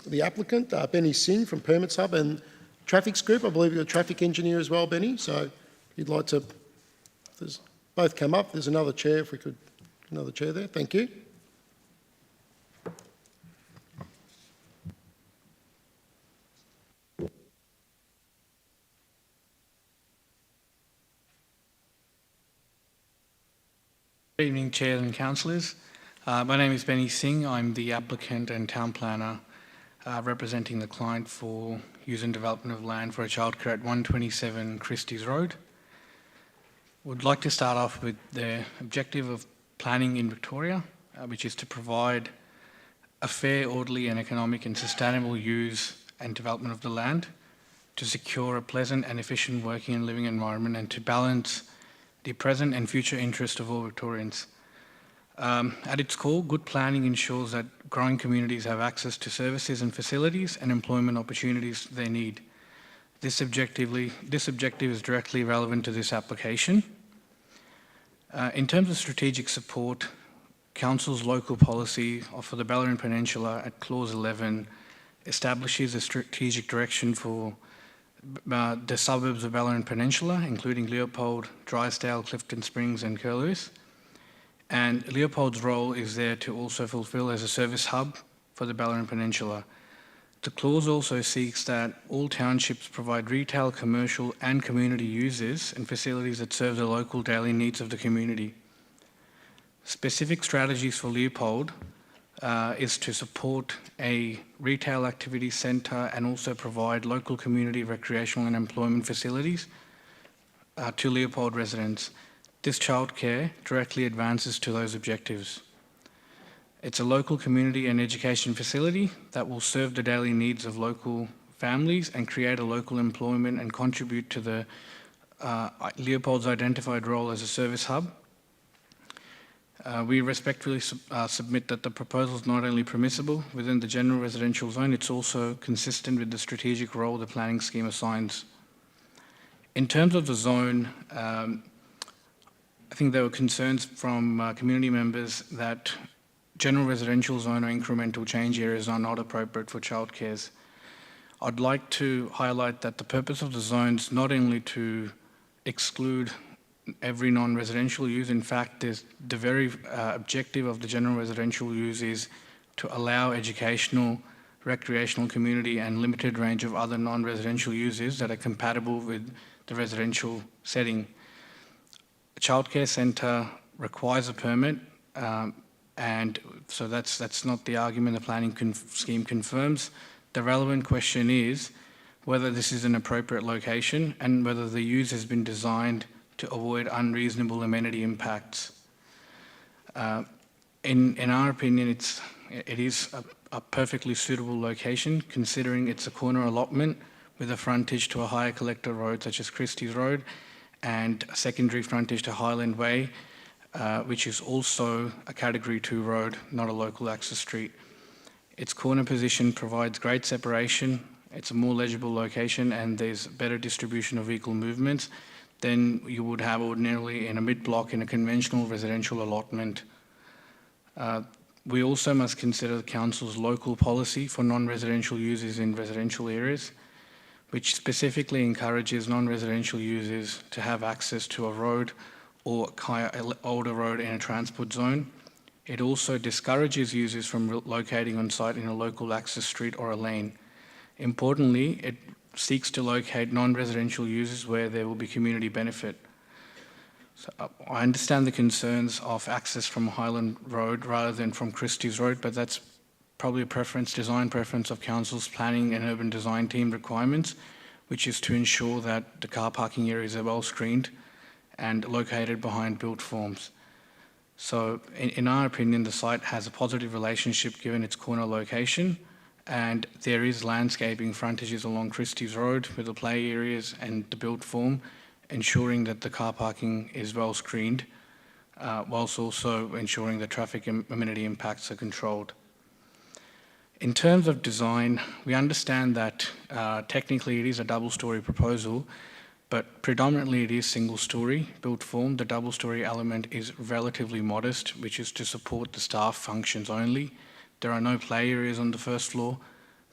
the applicant, Benny Singh from Permits Hub and Traffics Group. I believe you're a traffic engineer as well, Benny. So if you'd like to, there's both come up. There's another chair, if we could, another chair there. Thank you. Good evening, Chair and Councillors. My name is Benny Singh. I'm the applicant and town planner representing the client for use and development of land for a childcare at 127 Christie's Road. Would like to start off with the objective of planning in Victoria, which is to provide a fair, orderly and economic and sustainable use and development of the land, to secure a pleasant and efficient working and living environment, and to balance the present and future interest of all Victorians. At its core, good planning ensures that growing communities have access to services and facilities and employment opportunities they need. This objective is directly relevant to this application. In terms of strategic support, Council's local policy for the Bellarine Peninsula at Clause 11 establishes a strategic direction for the suburbs of Bellarine Peninsula, including Leopold, Drysdale, Clifton Springs and Curlewis. And Leopold's role is there to also fulfil as a service hub for the Bellarine Peninsula. The clause also seeks that all townships provide retail, commercial and community uses and facilities that serve the local daily needs of the community. Specific strategies for Leopold is to support a retail activity centre and also provide local community recreational and employment facilities to Leopold residents. This childcare directly advances to those objectives. It's a local community and education facility that will serve the daily needs of local families and create a local employment and contribute to the Leopold's identified role as a service hub. We respectfully submit that the proposal is not only permissible within the general residential zone, it's also consistent with the strategic role the planning scheme assigns. In terms of the zone, I think there were concerns from community members that general residential zone or incremental change areas are not appropriate for childcares. I'd like to highlight that the purpose of the zone is not only to exclude every non-residential use. In fact, the very objective of the general residential use is to allow educational, recreational, community and limited range of other non-residential uses that are compatible with the residential setting. A childcare centre requires a permit, and so that's not the argument the planning scheme confirms. The relevant question is whether this is an appropriate location and whether the use has been designed to avoid unreasonable amenity impacts. In our opinion, it is a perfectly suitable location, considering it's a corner allotment with a frontage to a higher collector road such as Christie's Road and a secondary frontage to Highland Way, which is also a Category 2 road, not a local access street. Its corner position provides great separation, it's a more legible location, and there's better distribution of vehicle movements than you would have ordinarily in a mid-block in a conventional residential allotment. We also must consider the Council's local policy for non-residential users in residential areas, which specifically encourages non-residential users to have access to a road or older road in a transport zone. It also discourages users from locating on site in a local access street or a lane. Importantly, it seeks to locate non-residential users where there will be community benefit. So I understand the concerns of access from Highland Road rather than from Christie's Road, but that's probably a design preference of Council's planning and urban design team requirements, which is to ensure that the car parking areas are well screened and located behind built forms. So in our opinion, the site has a positive relationship given its corner location, and there is landscaping frontages along Christie's Road with the play areas and the built form, ensuring that the car parking is well screened, whilst also ensuring the traffic and amenity impacts are controlled. In terms of design, we understand that technically it is a double-storey proposal, but predominantly it is single-storey built form. The double-storey element is relatively modest, which is to support the staff functions only. There are no play areas on the first floor.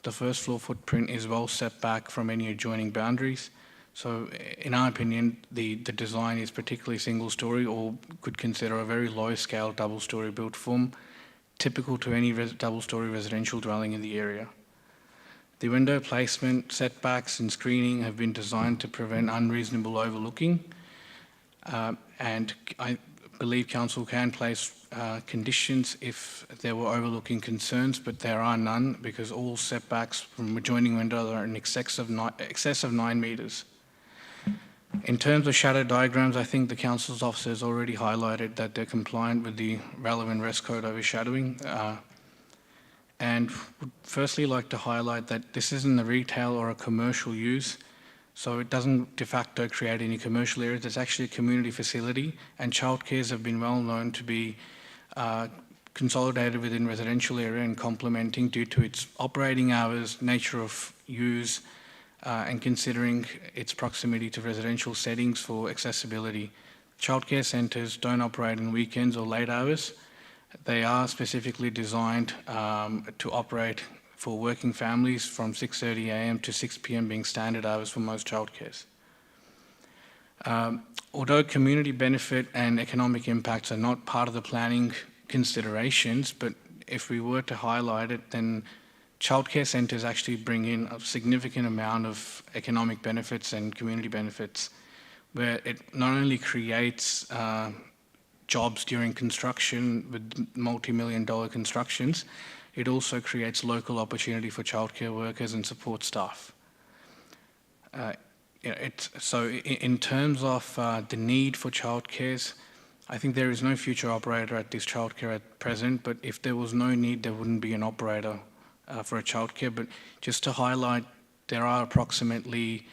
The first floor footprint is well set back from any adjoining boundaries. So in our opinion, the design is particularly single-storey, or could consider a very low-scale double-storey built form, typical to any double-storey residential dwelling in the area. The window placement, setbacks and screening have been designed to prevent unreasonable overlooking, and I believe council can place conditions if there were overlooking concerns, but there are none because all setbacks from adjoining windows are in excess of 9 metres. In terms of shadow diagrams, I think the council's officer has already highlighted that they're compliant with the relevant REST code overshadowing. And would firstly like to highlight that this isn't a retail or a commercial use, so it doesn't de facto create any commercial areas. It's actually a community facility, and childcares have been well known to be consolidated within residential area and complementing due to its operating hours, nature of use, and considering its proximity to residential settings for accessibility. Childcare centres don't operate on weekends or late hours. They are specifically designed to operate for working families from 6:30 a.m. to 6 p.m. being standard hours for most childcares. Although community benefit and economic impacts are not part of the planning considerations, but if we were to highlight it, then childcare centres actually bring in a significant amount of economic benefits and community benefits, where it not only creates jobs during construction with multi-million-dollar constructions, it also creates local opportunity for childcare workers and support staff. So in terms of the need for childcares, I think there is no future operator at this childcare at present, but if there was no need, there wouldn't be an operator for a childcare. But just to highlight, there are approximately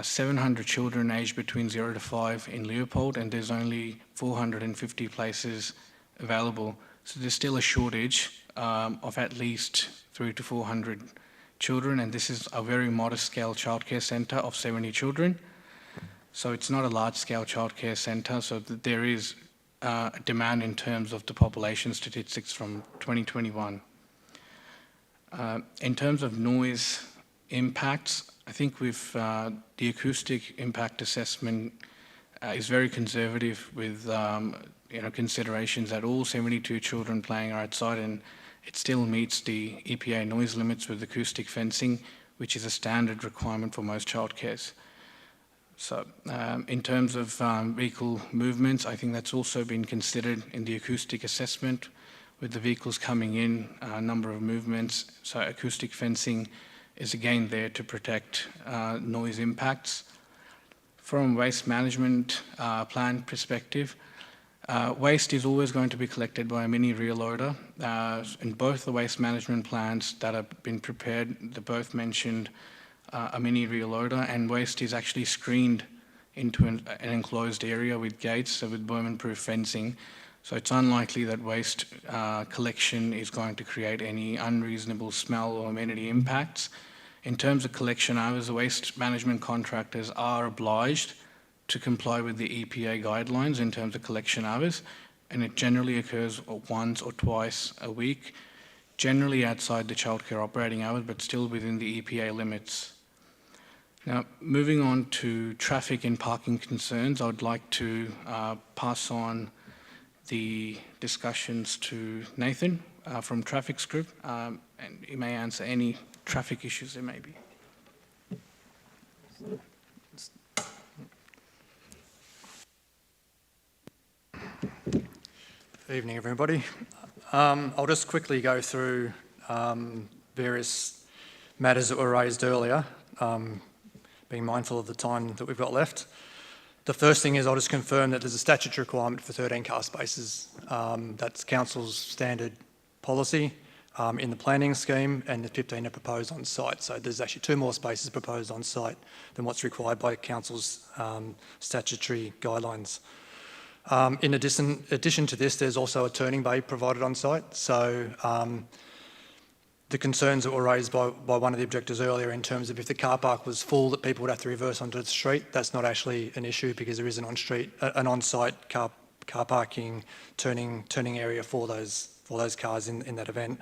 700 children aged between 0 to 5 in Leopold, and there's only 450 places available. So there's still a shortage of at least 300 to 400 children, and this is a very modest scale childcare centre of 70 children. So it's not a large scale childcare centre, so there is a demand in terms of the population statistics from 2021. In terms of noise impacts, I think with the acoustic impact assessment is very conservative with considerations that all 72 children playing are outside, and it still meets the EPA noise limits with acoustic fencing, which is a standard requirement for most childcares. So in terms of vehicle movements, I think that's also been considered in the acoustic assessment with the vehicles coming in, a number of movements. So acoustic fencing is again there to protect noise impacts. From a waste management plan perspective, waste is always going to be collected by a mini rear loader. In both the waste management plans that have been prepared, they both mentioned a mini rear loader, and waste is actually screened into an enclosed area with gates, so with vermin-proof fencing. So it's unlikely that waste collection is going to create any unreasonable smell or amenity impacts. In terms of collection hours, the waste management contractors are obliged to comply with the EPA guidelines in terms of collection hours, and it generally occurs once or twice a week, generally outside the childcare operating hours, but still within the EPA limits. Now, moving on to traffic and parking concerns, I would like to pass on the discussions to Nathan from Traffic's group, and he may answer any traffic issues there may be. Evening, everybody. I'll just quickly go through various matters that were raised earlier, being mindful of the time that we've got left. The first thing is I'll just confirm that there's a statutory requirement for 13 car spaces. That's council's standard policy in the planning scheme, and the 15 are proposed on site. So there's actually 2 more spaces proposed on site than what's required by council's statutory guidelines. In addition to this, there's also a turning bay provided on site. So the concerns that were raised by one of the objectors earlier in terms of if the car park was full, that people would have to reverse onto the street. That's not actually an issue because there is an on-site car parking turning area for those cars in that event.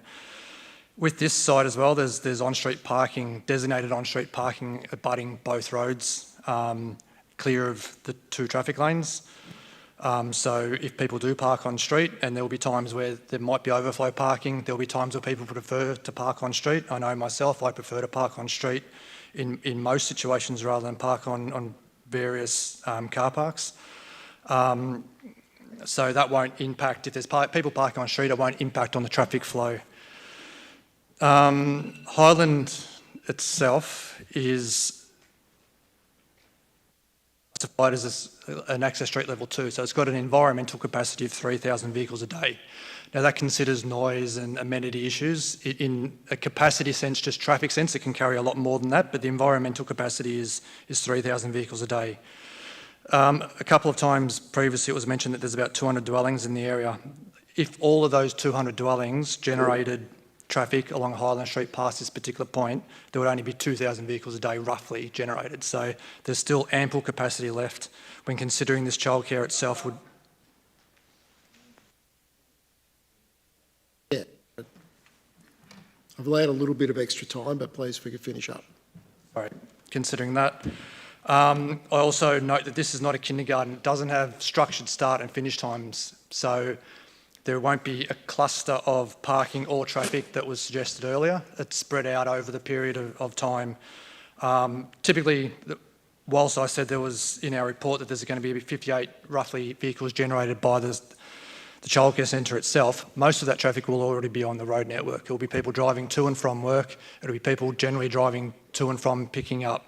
With this site as well, there's on-street parking, designated on-street parking abutting both roads, clear of the 2 traffic lanes. So if people do park on street, and there will be times where there might be overflow parking, there will be times where people prefer to park on street. I know myself, I prefer to park on street in most situations rather than park on various car parks. So that won't impact, if there's people parking on street, it won't impact on the traffic flow. Highland itself is classified as an access street level 2, so it's got an environmental capacity of 3,000 vehicles a day. Now that considers noise and amenity issues. In a capacity sense, just traffic sense, it can carry a lot more than that, but the environmental capacity is 3,000 vehicles a day. A couple of times previously it was mentioned that there's about 200 dwellings in the area. If all of those 200 dwellings generated traffic along Highland Street past this particular point, there would only be 2,000 vehicles a day roughly generated. So there's still ample capacity left when considering this childcare itself would... Yeah. I've allowed a little bit of extra time, but please, if we could finish up. All right, considering that. I also note that this is not a kindergarten. It doesn't have structured start and finish times. So there won't be a cluster of parking or traffic that was suggested earlier. It's spread out over the period of time. Typically, whilst I said there was in our report that there's going to be 58 roughly vehicles generated by the childcare centre itself, most of that traffic will already be on the road network. It will be people driving to and from work. It will be people generally driving to and from picking up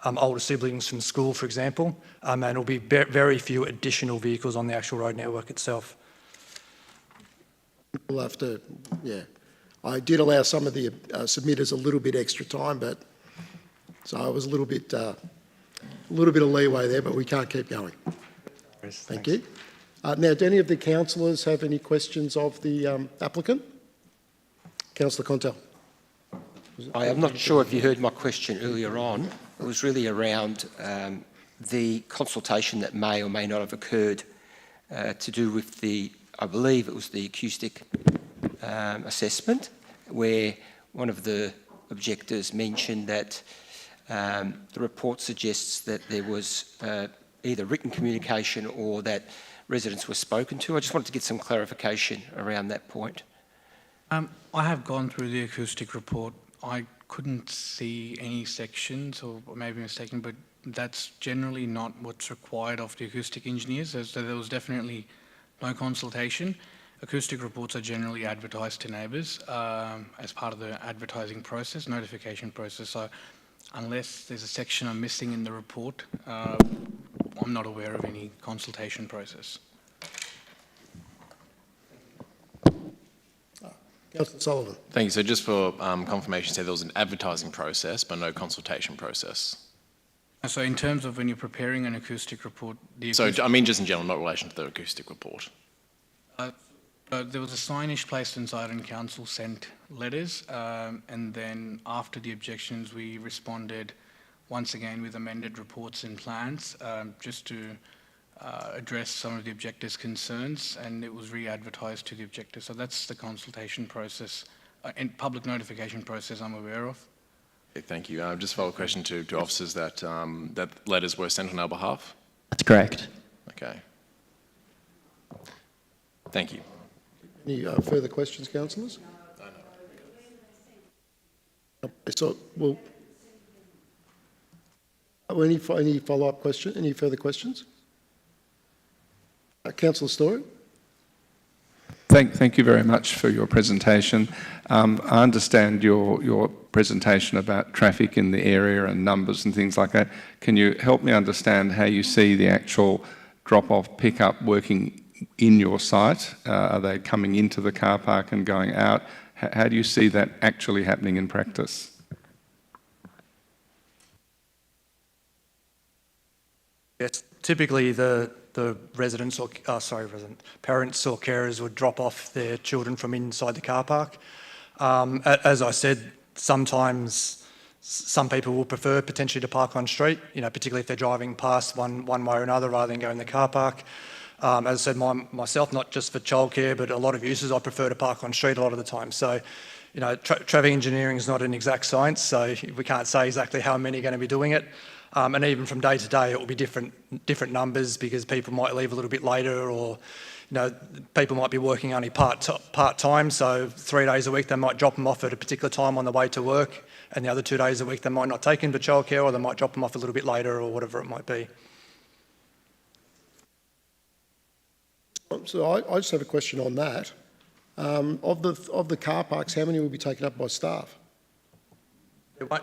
older siblings from school, for example, and there will be very few additional vehicles on the actual road network itself. We'll have to, yeah. I did allow some of the submitters a little bit extra time, but so I was a little bit of leeway there, but we can't keep going. Thank you. Now, do any of the councillors have any questions of the applicant? Councillor Contel. I'm not sure if you heard my question earlier on. It was really around the consultation that may or may not have occurred to do with I believe it was the acoustic assessment, where one of the objectors mentioned that the report suggests that there was either written communication or that residents were spoken to. I just wanted to get some clarification around that point. I have gone through the acoustic report. I couldn't see any sections, or maybe mistaken, but that's generally not what's required of the acoustic engineers. So there was definitely no consultation. Acoustic reports are generally advertised to neighbours as part of the advertising process, notification process. So unless there's a section I'm missing in the report, I'm not aware of any consultation process. Councillor Sullivan. Thank you. So just for confirmation, you said there was an advertising process but no consultation process. So in terms of when you're preparing an acoustic report... So I mean just in general, not in relation to the acoustic report. There was a signage placed inside and council sent letters, and then after the objections we responded once again with amended reports and plans just to address some of the objectors' concerns, and it was re-advertised to the objectors. So that's the consultation process and public notification process I'm aware of. Okay, thank you. Just a follow-up question to officers that that letters were sent on our behalf? That's correct. Okay. Thank you. Any further questions, councillors? So, well, any follow-up question? Any further questions? Councillor Story. Thank you very much for your presentation. I understand your presentation about traffic in the area and numbers and things like that. Can you help me understand how you see the actual drop-off pickup working in your site? Are they coming into the car park and going out? How do you see that actually happening in practice? Yes, typically the parents or carers would drop off their children from inside the car park. As I said, sometimes some people will prefer potentially to park on street, particularly if they're driving past one way or another rather than go in the car park. As I said, myself, not just for childcare, but a lot of uses, I prefer to park on street a lot of the time. So, traffic engineering is not an exact science, so we can't say exactly how many are going to be doing it. And even from day to day, it will be different numbers because people might leave a little bit later, or people might be working only part-time, so 3 days a week they might drop them off at a particular time on the way to work, and the other 2 days a week they might not take them to childcare, or they might drop them off a little bit later, or whatever it might be. So I just have a question on that. Of the car parks, how many will be taken up by staff?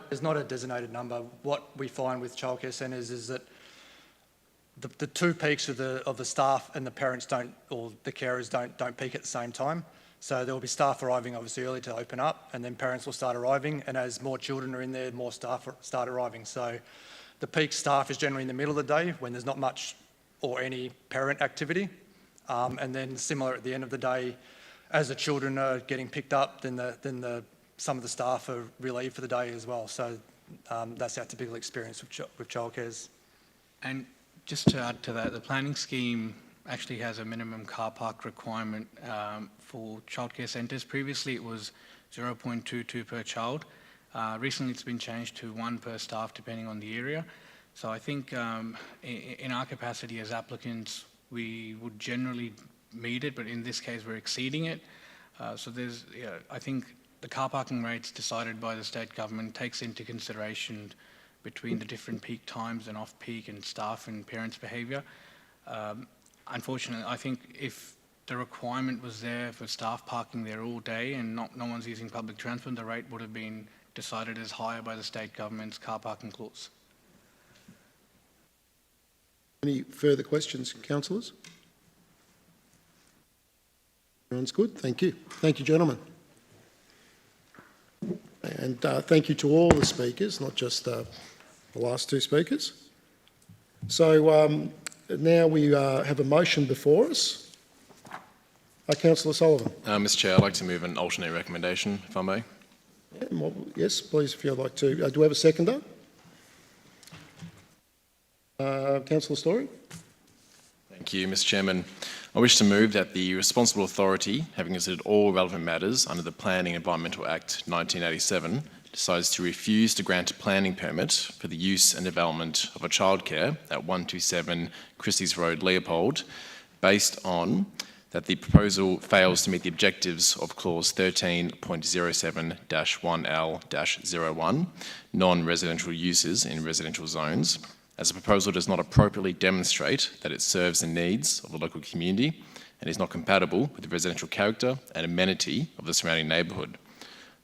There's not a designated number. What we find with childcare centres is that the two peaks of the staff and the parents or the carers don't peak at the same time. So there will be staff arriving obviously early to open up, and then parents will start arriving, and as more children are in there, more staff start arriving. So the peak staff is generally in the middle of the day when there's not much or any parent activity. And then similar at the end of the day, as the children are getting picked up, then some of the staff are relieved for the day as well. So that's our typical experience with childcares. And just to add to that, the planning scheme actually has a minimum car park requirement for childcare centres. Previously it was 0.22 per child. Recently it's been changed to 1 per staff depending on the area. So I think in our capacity as applicants, we would generally meet it, but in this case we're exceeding it. So I think the car parking rates decided by the state government takes into consideration between the different peak times and off-peak and staff and parents' behaviour. Unfortunately, I think if the requirement was there for staff parking there all day and no one's using public transport, the rate would have been decided as higher by the state government's car parking clause. Any further questions, councillors? Everyone's good? Thank you. Thank you, gentlemen. And thank you to all the speakers, not just the last two speakers. So now we have a motion before us. Councillor Sullivan. Mr Chair, I'd like to move an alternate recommendation, if I may. Yeah, yes, please, if you'd like to. Do we have a seconder? Councillor Story. Thank you, Mr Chairman. I wish to move that the responsible authority, having considered all relevant matters under the Planning and Environmental Act 1987, decides to refuse to grant a planning permit for the use and development of a childcare at 127 Christie's Road, Leopold, based on that the proposal fails to meet the objectives of Clause 13.07-1L-01, non-residential uses in residential zones, as the proposal does not appropriately demonstrate that it serves the needs of the local community and is not compatible with the residential character and amenity of the surrounding neighbourhood.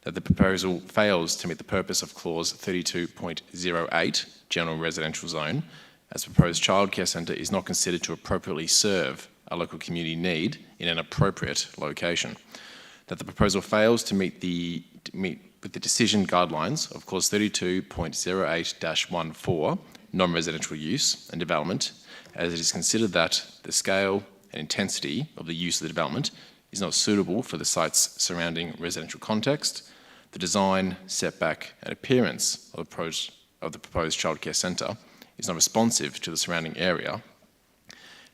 That the proposal fails to meet the purpose of Clause 32.08, General Residential Zone, as the proposed childcare centre is not considered to appropriately serve a local community need in an appropriate location. That the proposal fails to meet with the decision guidelines of Clause 32.08-14, non-residential use and development, as it is considered that the scale and intensity of the use of the development is not suitable for the site's surrounding residential context, the design, setback and appearance of the proposed childcare centre is not responsive to the surrounding area,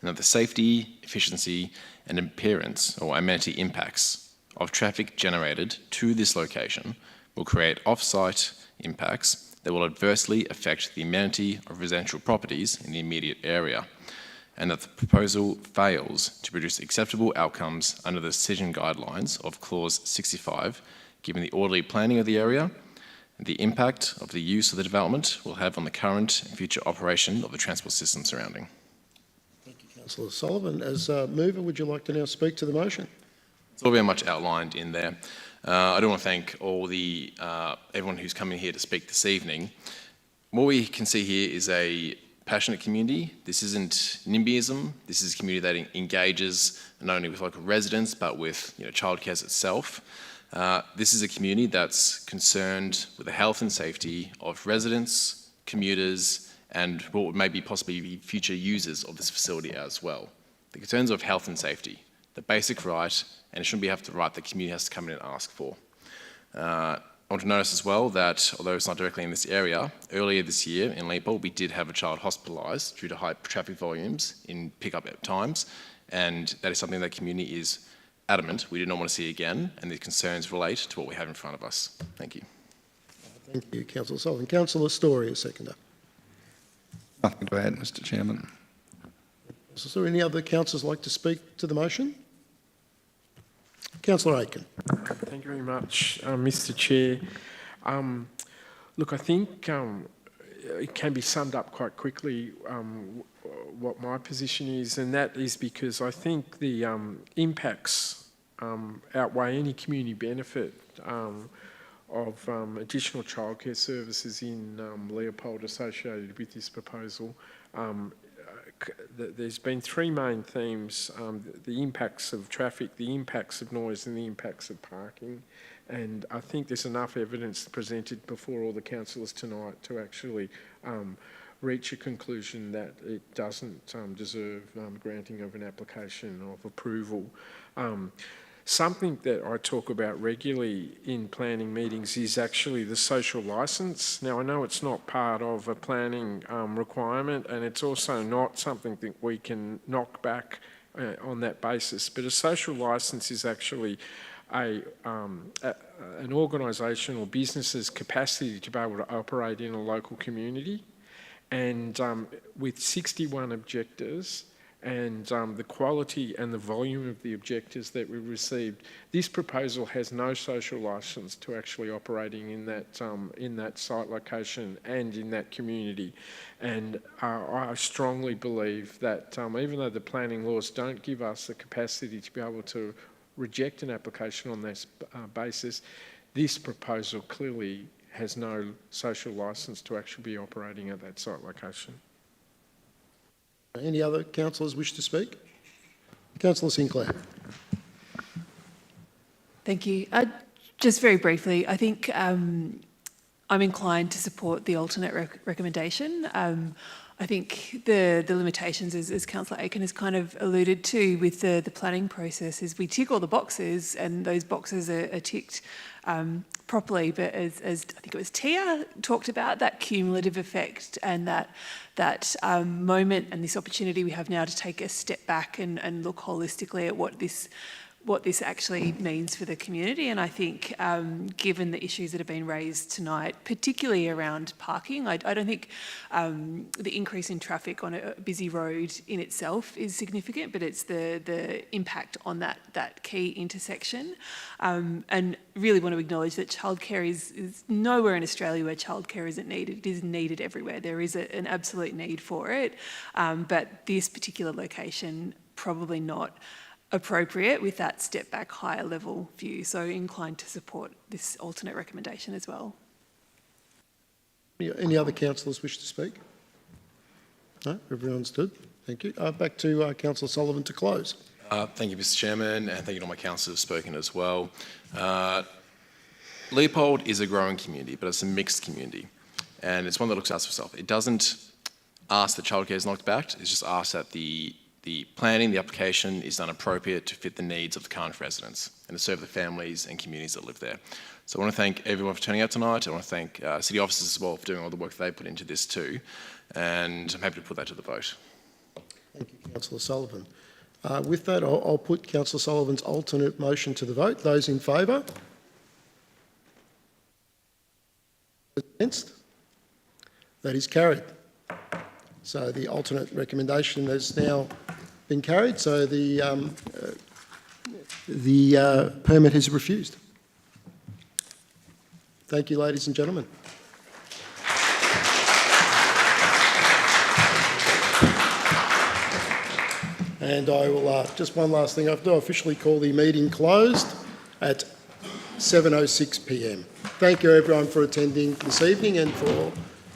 and that the safety, efficiency and appearance or amenity impacts of traffic generated to this location will create off-site impacts that will adversely affect the amenity of residential properties in the immediate area, and that the proposal fails to produce acceptable outcomes under the decision guidelines of Clause 65, given the orderly planning of the area, and the impact of the use of the development will have on the current and future operation of the transport system surrounding. Thank you, Councillor Sullivan. As mover, would you like to now speak to the motion? It's all very much outlined in there. I do want to thank everyone who's coming here to speak this evening. What we can see here is a passionate community. This isn't NIMBYism. This is a community that engages not only with local residents but with childcare itself. This is a community that's concerned with the health and safety of residents, commuters, and what would maybe possibly be future users of this facility as well. The concerns of health and safety, the basic right, and it shouldn't be have to right the community has to come in and ask for. I want to notice as well that, although it's not directly in this area, earlier this year in Leopold we did have a child hospitalised due to high traffic volumes in pickup times, and that is something that the community is adamant we do not want to see again, and the concerns relate to what we have in front of us. Thank you. Thank you, Councillor Sullivan. Councillor Story, a seconder. Nothing to add, Mr Chairman. Is there any other councillors like to speak to the motion? Councillor Aiken. Thank you very much, Mr Chair. Look, I think it can be summed up quite quickly what my position is, and that is because I think the impacts outweigh any community benefit of additional childcare services in Leopold associated with this proposal. There's been three main themes: the impacts of traffic, the impacts of noise, and the impacts of parking. And I think there's enough evidence presented before all the councillors tonight to actually reach a conclusion that it doesn't deserve granting of an application of approval. Something that I talk about regularly in planning meetings is actually the social licence. Now, I know it's not part of a planning requirement, and it's also not something that we can knock back on that basis, but a social licence is actually an organisation or business's capacity to be able to operate in a local community. And with 61 objectors, and the quality and the volume of the objectors that we received, this proposal has no social licence to actually operating in that site location and in that community. And I strongly believe that even though the planning laws don't give us the capacity to be able to reject an application on this basis, this proposal clearly has no social licence to actually be operating at that site location. Any other councillors wish to speak? Councillor Sinclair. Thank you. Just very briefly, I think I'm inclined to support the alternate recommendation. I think the limitations, as Councillor Aiken has kind of alluded to with the planning process, is we tick all the boxes and those boxes are ticked properly, but as I think it was Tia talked about, that cumulative effect and that moment and this opportunity we have now to take a step back and look holistically at what this actually means for the community. And I think given the issues that have been raised tonight, particularly around parking, I don't think the increase in traffic on a busy road in itself is significant, but it's the impact on that key intersection. And really want to acknowledge that childcare is nowhere in Australia where childcare isn't needed. It is needed everywhere. There is an absolute need for it. But this particular location, probably not appropriate with that step back higher level view. So inclined to support this alternate recommendation as well. Any other councillors wish to speak? No, everyone's good. Thank you. Back to Councillor Sullivan to close. Thank you, Mr Chairman, and thank you to all my councillors who have spoken as well. Leopold is a growing community, but it's a mixed community, and it's one that looks after itself. It doesn't ask that childcare is knocked back, it's just asked that the planning, the application is done appropriate to fit the needs of the current residents and to serve the families and communities that live there. So I want to thank everyone for turning out tonight. I want to thank city officers as well for doing all the work they put into this too, and I'm happy to put that to the vote. Thank you, Councillor Sullivan. With that, I'll put Councillor Sullivan's alternate motion to the vote. Those in favour? Against? That is carried. So the alternate recommendation has now been carried, so the permit is refused. Thank you, ladies and gentlemen. And I will, just one last thing, I have to officially call the meeting closed at 7:06 p.m. Thank you everyone for attending this evening and for